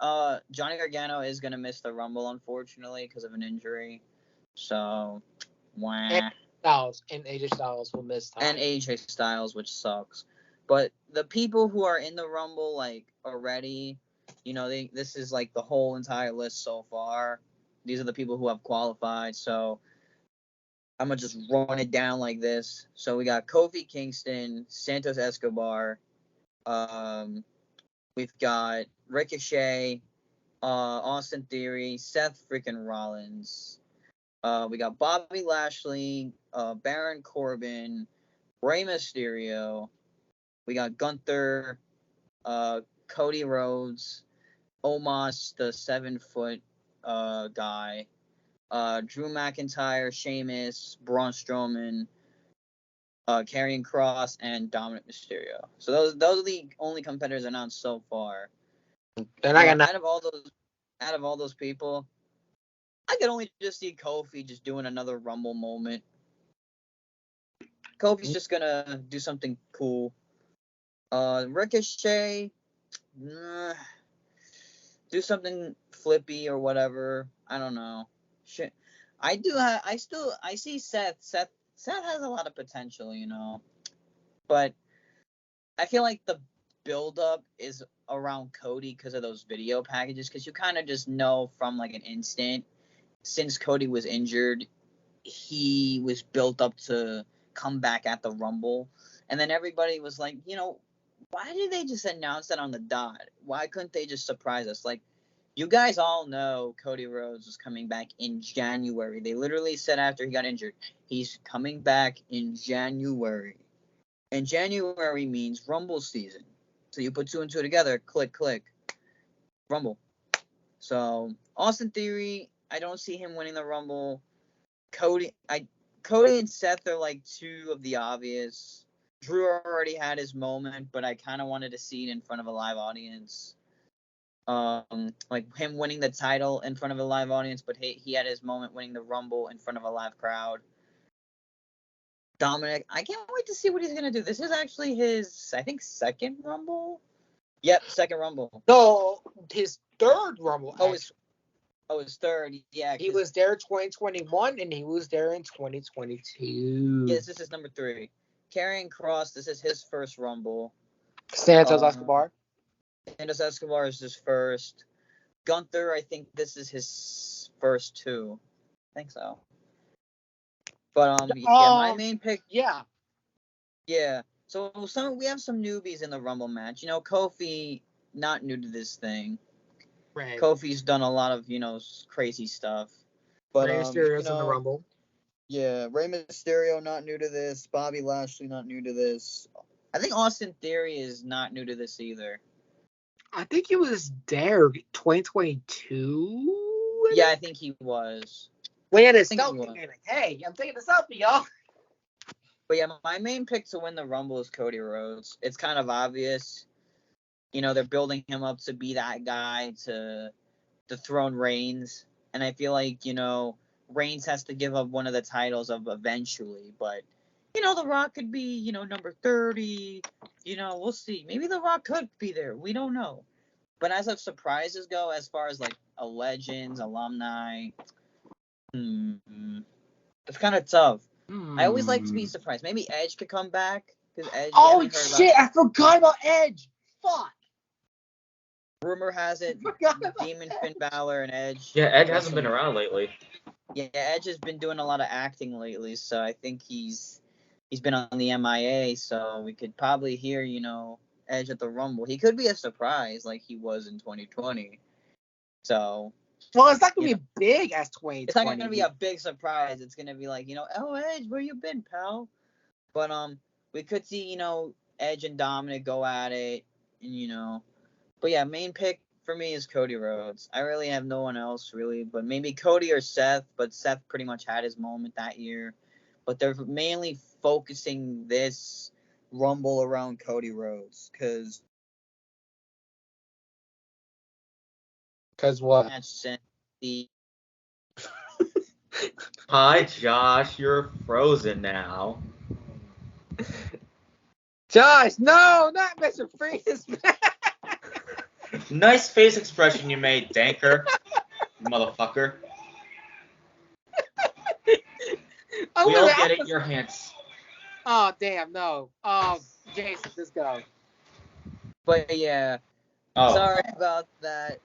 Johnny Gargano is going to miss the Rumble, unfortunately, because of an injury. So, and AJ Styles will miss time. And AJ Styles, which sucks. But the people who are in the Rumble, already, this is, the whole entire list so far. These are the people who have qualified. So, I'm going to just run it down like this. So, we got Kofi Kingston, Santos Escobar. We've got Ricochet, Austin Theory, Seth freaking Rollins. We got Bobby Lashley, Baron Corbin, Rey Mysterio. We got Gunther, Cody Rhodes, Omos, the 7-foot guy, Drew McIntyre, Sheamus, Braun Strowman, Karrion Kross, and Dominic Mysterio. So those are the only competitors announced so far. Out of all those people, I could only just see Kofi just doing another Rumble moment. Kofi's just gonna do something cool. Ricochet, do something flippy or whatever. I don't know. Shit. I see Seth. Seth has a lot of potential, but I feel like the build-up is around Cody because of those video packages, because you kind of just know from an instant, since Cody was injured, he was built up to come back at the Rumble. And then everybody was like, why did they just announce that on the dot? Why couldn't they just surprise us? Like, you guys all know Cody Rhodes was coming back in January. They literally said after he got injured, he's coming back in January. And January means Rumble season. So you put two and two together, click, click, Rumble. So Austin Theory, I don't see him winning the Rumble. Cody and Seth are like two of the obvious. Drew already had his moment, but I kind of wanted to see it in front of a live audience. Like him winning the title in front of a live audience, but he had his moment winning the Rumble in front of a live crowd. Dominic, I can't wait to see what he's going to do. This is actually his, I think, second Rumble? Yep, second Rumble. No, his third Rumble. His third, yeah. He was there in 2021, and he was there in 2022. Yes, this is number 3. Karrion Kross, this is his first Rumble. Santos Escobar. Santos Escobar is his first. Gunther, I think this is his first too. I think so. But my main pick. Yeah. Yeah. So we have some newbies in the Rumble match. You know, Kofi, not new to this thing. Right. Kofi's done a lot of, crazy stuff. But Rey Mysterio's in the Rumble. Yeah, Rey Mysterio not new to this. Bobby Lashley not new to this. I think Austin Theory is not new to this either. I think he was there 2022. Yeah, I think he was. We had his selfie. Like, hey, I'm taking a selfie, y'all. But yeah, my main pick to win the Rumble is Cody Rhodes. It's kind of obvious. They're building him up to be that guy to dethrone Reigns. And I feel like, Reigns has to give up one of the titles eventually. But, The Rock could be, number 30. We'll see. Maybe The Rock could be there. We don't know. But as of surprises go, as far as, like, a Legends, alumni, it's kind of tough. I always like to be surprised. Maybe Edge could come back. Edge, oh, shit. I forgot about Edge. Fuck. Rumor has it, Demon Finn Balor and Edge. Yeah, Edge hasn't been around lately. Yeah, Edge has been doing a lot of acting lately, so I think he's been on the MIA, so we could probably hear, Edge at the Rumble. He could be a surprise like he was in 2020. So... Well, it's not going to be big as 2020. It's not going to be a big surprise. It's going to be like, oh, Edge, where you been, pal? But we could see, Edge and Dominic go at it, and, But yeah, main pick for me is Cody Rhodes. I really have no one else, really, but maybe Cody or Seth, but Seth pretty much had his moment that year. But they're mainly focusing this Rumble around Cody Rhodes, because what? Hi, Josh. You're frozen now. Josh, no, not Mr. Freeze. Nice face expression you made, Danker. Motherfucker. We all get it. Your hands. Oh, damn, no. Jason, let's go. But yeah. Oh. Sorry about that.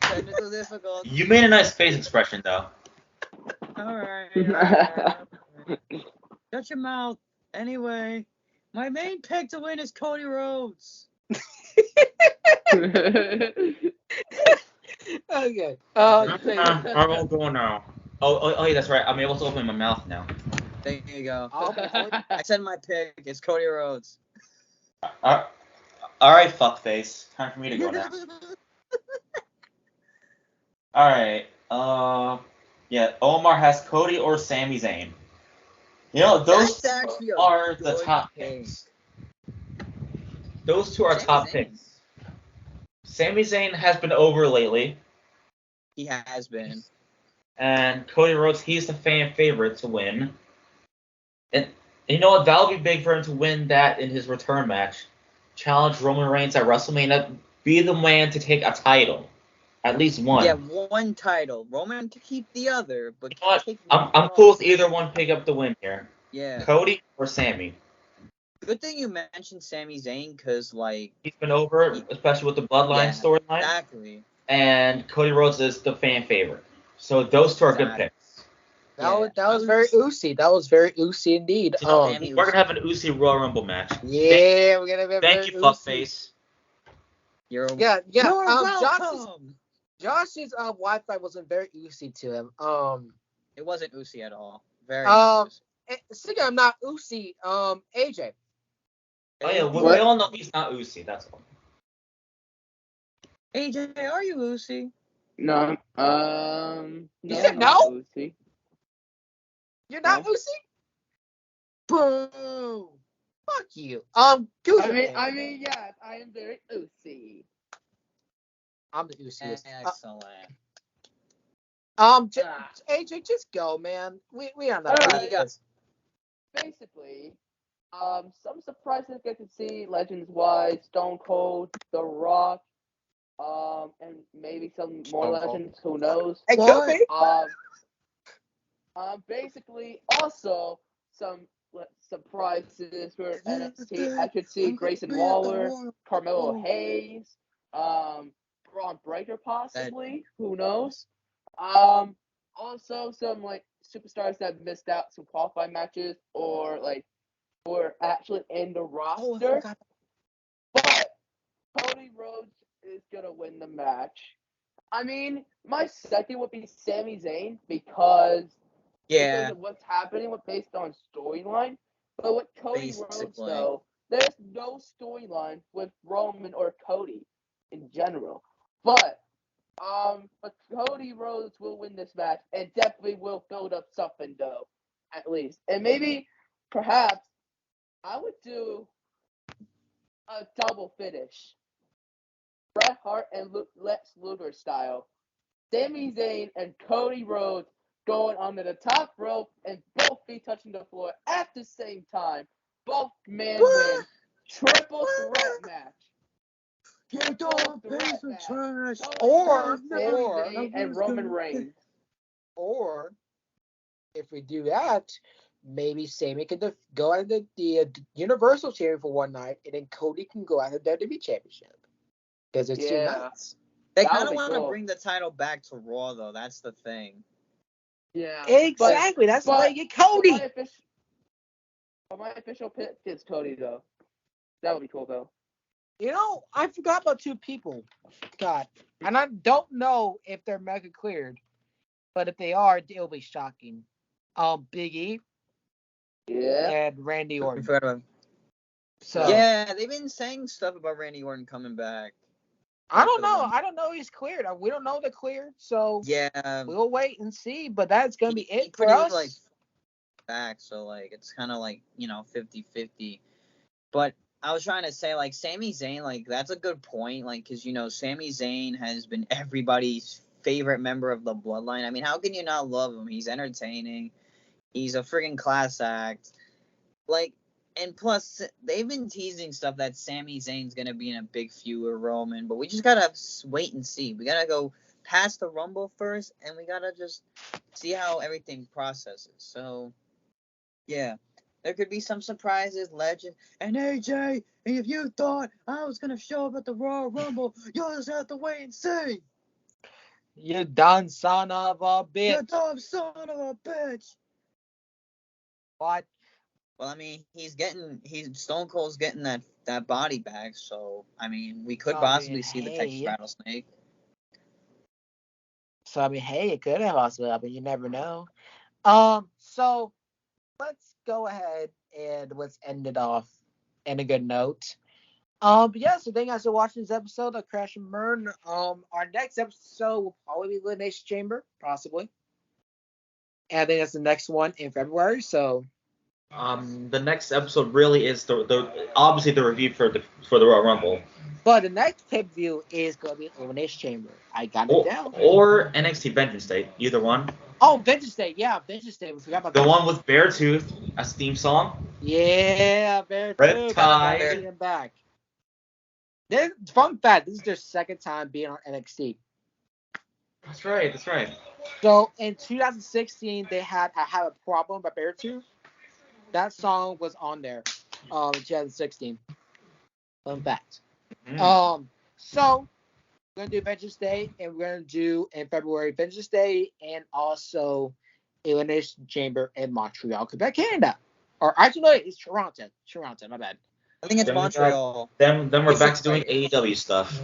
Technical difficulty. You made a nice face expression, though. All right. Shut your mouth. Anyway, my main pick to win is Cody Rhodes. Okay. I won't go now. Oh, yeah, that's right. I'm able to open my mouth now. There you go. I said my pick. It's Cody Rhodes. All right, fuckface. Time for me to go now. All right. Yeah, Omar has Cody or Sami Zayn. Those are the top picks. Those two are top picks. Sami Zayn has been over lately. He has been. And Cody Rhodes, he's the fan favorite to win. And you know what? That'll be big for him to win that in his return match. Challenge Roman Reigns at WrestleMania. Be the man to take a title. At least one. Yeah, one title. Roman to keep the other, but you know what? I'm cool with either one pick up the win here. Yeah. Cody or Sami. Good thing you mentioned Sami Zayn, because, like... He's been over, especially with the Bloodline storyline. Exactly. And Cody Rhodes is the fan favorite. So those two are good picks. That was very Uzi. That was very Uzi indeed. We're gonna have an Uzi Royal Rumble match. Yeah, we're gonna have. Thank you, fuckface. You're welcome. Josh's Wi-Fi wasn't very Uzi to him. It wasn't Uzi at all. Very. Speaking of not Uzi, AJ. Oh yeah, we all know he's not Uzi. That's all. AJ, are you Uzi? No. You said no? Uzi. You're not Uzi? Boom. Fuck you. I mean, yes, I am very Uzi. I'm the Uzi. Excellent. AJ, just go, man. We are not. Basically, some surprises get to see legends-wise: Stone Cold, The Rock, and maybe some more legends. Who knows? It could be. Basically, also some surprises for NXT. I could see Grayson Waller, Carmelo Hayes, Braun Breaker possibly. Who knows? Also some superstars that missed out some qualifying matches or were actually in the roster. But Cody Rhodes is gonna win the match. I mean, my second would be Sami Zayn because of what's happening based on storyline. But with Cody Rhodes, though, there's no storyline with Roman or Cody in general. But Cody Rhodes will win this match and definitely will build up something, though, at least. And maybe, perhaps, I would do a double finish. Bret Hart and Lex Luger style. Sami Zayn and Cody Rhodes going onto the top rope and both feet touching the floor at the same time. Both men win. Triple threat match. Or Sami Zayn and Roman Reigns. Or if we do that, maybe Sami can go out of the Universal Champion for one night, and then Cody can go out of the WWE Championship. Because it's 2 nights. They kind of want to bring the title back to Raw, though. That's the thing. Yeah. Exactly. That's why you get Cody. My official pick is Cody, though. That would be cool, though. You know, I forgot about 2 people. God. And I don't know if they're mega cleared. But if they are, it'll be shocking. Big E. Yeah. And Randy Orton. I forgot about him. So, yeah, they've been saying stuff about Randy Orton coming back. I don't know. I don't know he's cleared. We don't know the clear. So yeah, we'll wait and see. But that's gonna be it for us. Back, so it's kind of 50-50. But I was trying to say Sami Zayn, that's a good point. Because Sami Zayn has been everybody's favorite member of the Bloodline. I mean, how can you not love him? He's entertaining. He's a friggin' class act. And plus, they've been teasing stuff that Sami Zayn's going to be in a big feud with Roman, but we just got to wait and see. We got to go past the Rumble first, and we got to just see how everything processes. So, yeah, there could be some surprises, legend. And AJ, if you thought I was going to show up at the Royal Rumble, you'll just have to wait and see. You dumb son of a bitch. You dumb son of a bitch. What? Well, I mean, Stone Cold's getting that body back, so I mean, we could possibly see the Texas Rattlesnake. So I mean, hey, it could have possibly happened. You never know. So let's go ahead and let's end it off in a good note. But yeah, so thank you guys for watching this episode of Crash and Burn. Our next episode will probably be Elimination Chamber, possibly. And I think that's the next one in February. So. The next episode really is obviously the review for the Royal Rumble. But the next pay-per-view is going to be Elimination Chamber. I got it down. Or NXT Vengeance Day, either one. Oh, Vengeance Day, yeah, Vengeance Day. We forgot about the one with Beartooth as theme song. Yeah, Beartooth. Riptide. Back. Fun fact: this is their second time being on NXT. That's right. So in 2016, they had "I Have a Problem" by Beartooth. That song was on there, in 2016. Fun fact. So we're gonna do Vengeance Day, and we're gonna do in February Vengeance Day, and also Elimination Chamber in Montreal, Quebec, Canada. Or actually, no, it's Toronto. Toronto, my bad. I think it's Montreal. Then we're back to doing AEW stuff.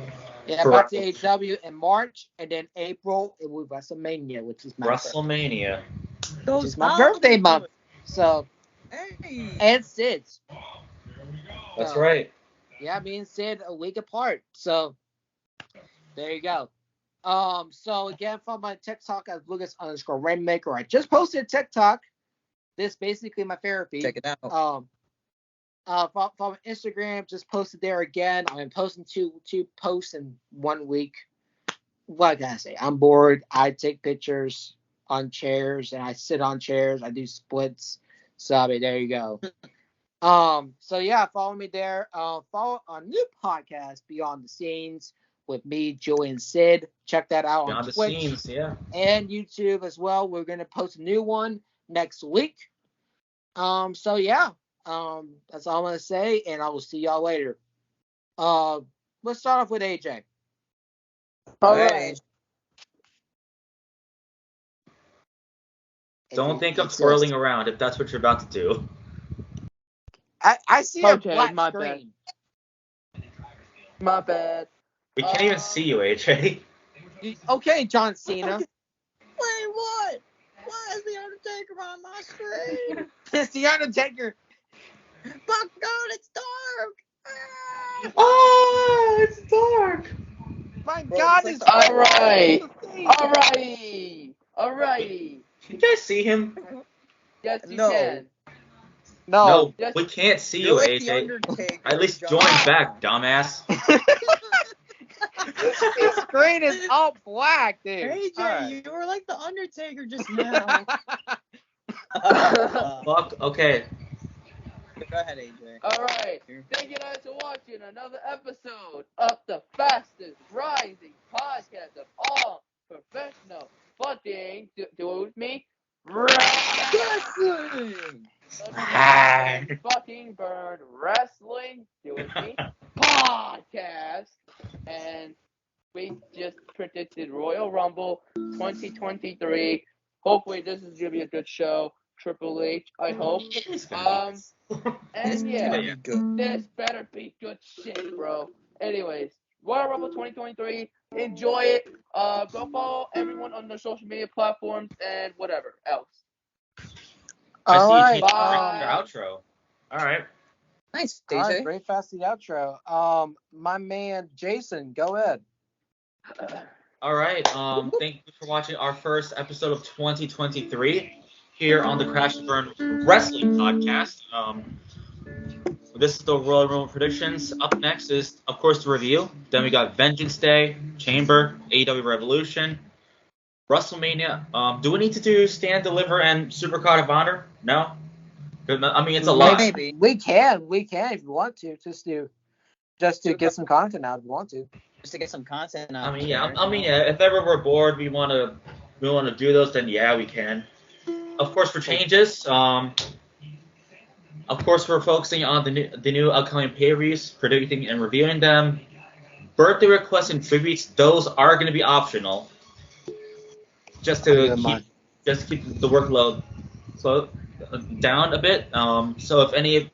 Yeah, back to AEW in March, and then April it will be WrestleMania, which is my WrestleMania. Birthday, which is my birthday month. So, and Sid's. That's right. Yeah, me and Sid a week apart. So, there you go. So again, follow my TikTok as Lucas_Rainmaker. I just posted TikTok. This is basically my therapy. Check it out. Follow my Instagram. Just posted there again. I'm posting two posts in 1 week. What can I say? I'm bored. I take pictures on chairs and I sit on chairs. I do splits. So I mean, there you go. So yeah, follow me there. Follow our new podcast, Beyond the Scenes, with me, Joey, and Sid. Check that out on Twitch Scenes, yeah, and YouTube as well. We're gonna post a new one next week. So yeah, that's all I'm gonna say, and I will see y'all later. Let's start off with AJ. All right. Don't think of twirling around if that's what you're about to do. I see a black screen. My bad. We can't even see you, AJ. Okay, John Cena. Wait, what? Why is the Undertaker on my screen? It's the Undertaker. Fuck God, it's dark. Oh, it's dark. My God, it's all right. Alrighty. Can you guys see him? Yes, you can. No, yes. We can't see you, AJ. At least join back, dumbass. The screen is all black, dude. AJ, right. You were like the Undertaker just now. Fuck. Okay. Go ahead, AJ. All right. Thank you guys for watching another episode of the fastest rising podcast of all professional fucking. Do it with me. Wrestling. Fucking burn wrestling. Do it with me. Podcast. And we just predicted Royal Rumble 2023. Hopefully this is gonna be a good show. Triple H, I hope. And yeah, this better be good shit, bro. Anyways, Royal Rumble 2023. Enjoy it. Go follow everyone on their social media platforms and whatever else. All right. Bye. Outro. All right. Nice, DJ. All right, very fast the outro. My man Jason, go ahead. All right. Thank you for watching our first episode of 2023 here on the Crash and Burn Wrestling Podcast. This is the Royal Rumble predictions. Up next is, of course, the review. Then we got Vengeance Day, Chamber, AEW Revolution, WrestleMania. Do we need to do Stand, Deliver, and Supercard of Honor? No. I mean, it's a lot. Maybe. We can if you want to, just to get some content out if you want to. Just to get some content out. I mean, yeah. If ever we're bored, we want to do those, then yeah, we can. Of course, for changes, of course, we're focusing on the new upcoming pay-per-views, predicting and reviewing them. Birthday requests and tributes, those are going to be optional, just to keep the workload down a bit. So if any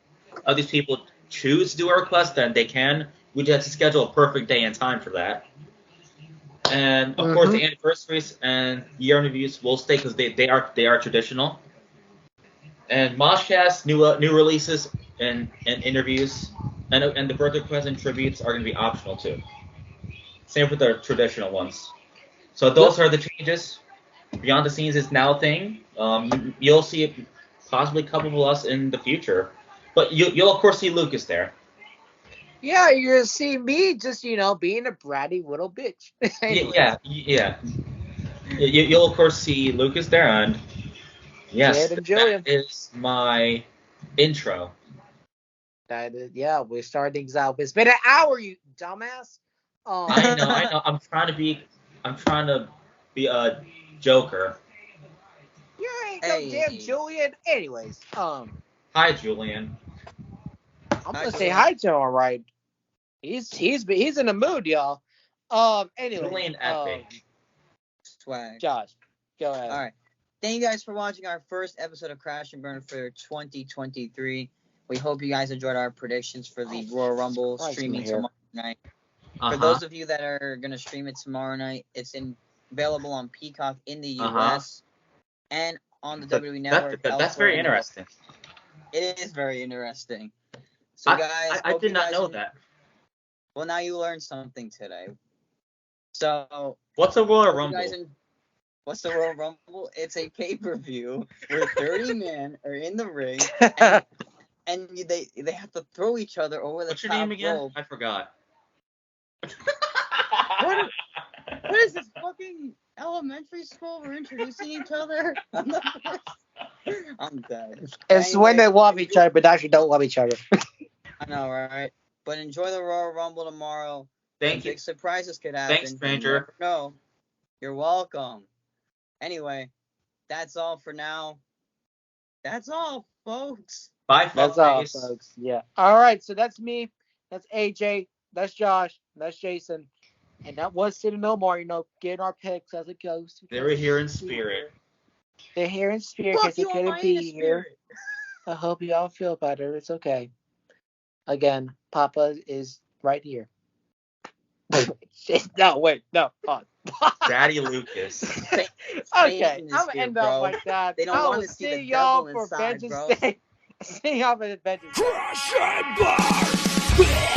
of these people choose to do a request, then they can. We just have to schedule a perfect day and time for that. And of course, the anniversaries and year reviews will stay because they are traditional. And Moshcast, new releases and interviews, and the birthday requests and tributes are going to be optional too. Same with the traditional ones. So those are the changes. Beyond the Scenes is now a thing. You'll see possibly a couple of us in the future, but you'll of course see Lucas there. Yeah, you're gonna see me just being a bratty little bitch. Yeah. You'll of course see Lucas there, and yes, that is my intro. That is, yeah, we're starting things out. It's been an hour, you dumbass. I know. I'm trying to be a joker. You ain't no damn Julian. Anyways, hi Julian. I'm gonna say hi to him, all right. He's in the mood, y'all. Anyway. Julian Epic. Swag. Josh, go ahead. All right. thank you guys for watching our first episode of Crash and Burn for 2023. We hope you guys enjoyed our predictions for the Royal Rumble streaming tomorrow night. For those of you that are going to stream it tomorrow night, it's available on Peacock in the U.S. and on the WWE Network. That's very interesting. It is very interesting. So, guys, I did not know that. Well, now you learned something today. So, what's a Royal Rumble? What's the Royal Rumble? It's a pay-per-view where 30 men are in the ring, and they have to throw each other over the top rope. What's your name again? Rope. I forgot. What is this fucking elementary school? We're introducing each other? I'm dead. It's anyway, when they love each other, but actually don't love each other. I know, right? But enjoy the Royal Rumble tomorrow. Thank you. Big surprises could happen. Thanks, stranger. No, you're welcome. Anyway, that's all for now. That's all, folks. Bye, that's all, folks. Yeah. All right. So that's me. That's AJ. That's Josh. That's Jason. And that was Sid No More. Getting our picks as it goes. They were here in spirit. They're here in spirit because they couldn't be here. I hope you all feel better. It's okay. Again, Papa is right here. Wait. Daddy Lucas. Okay, I'm gonna end up like that. They don't want to see the devil inside, bro. See y'all for Vengeance Day. Crash and burn.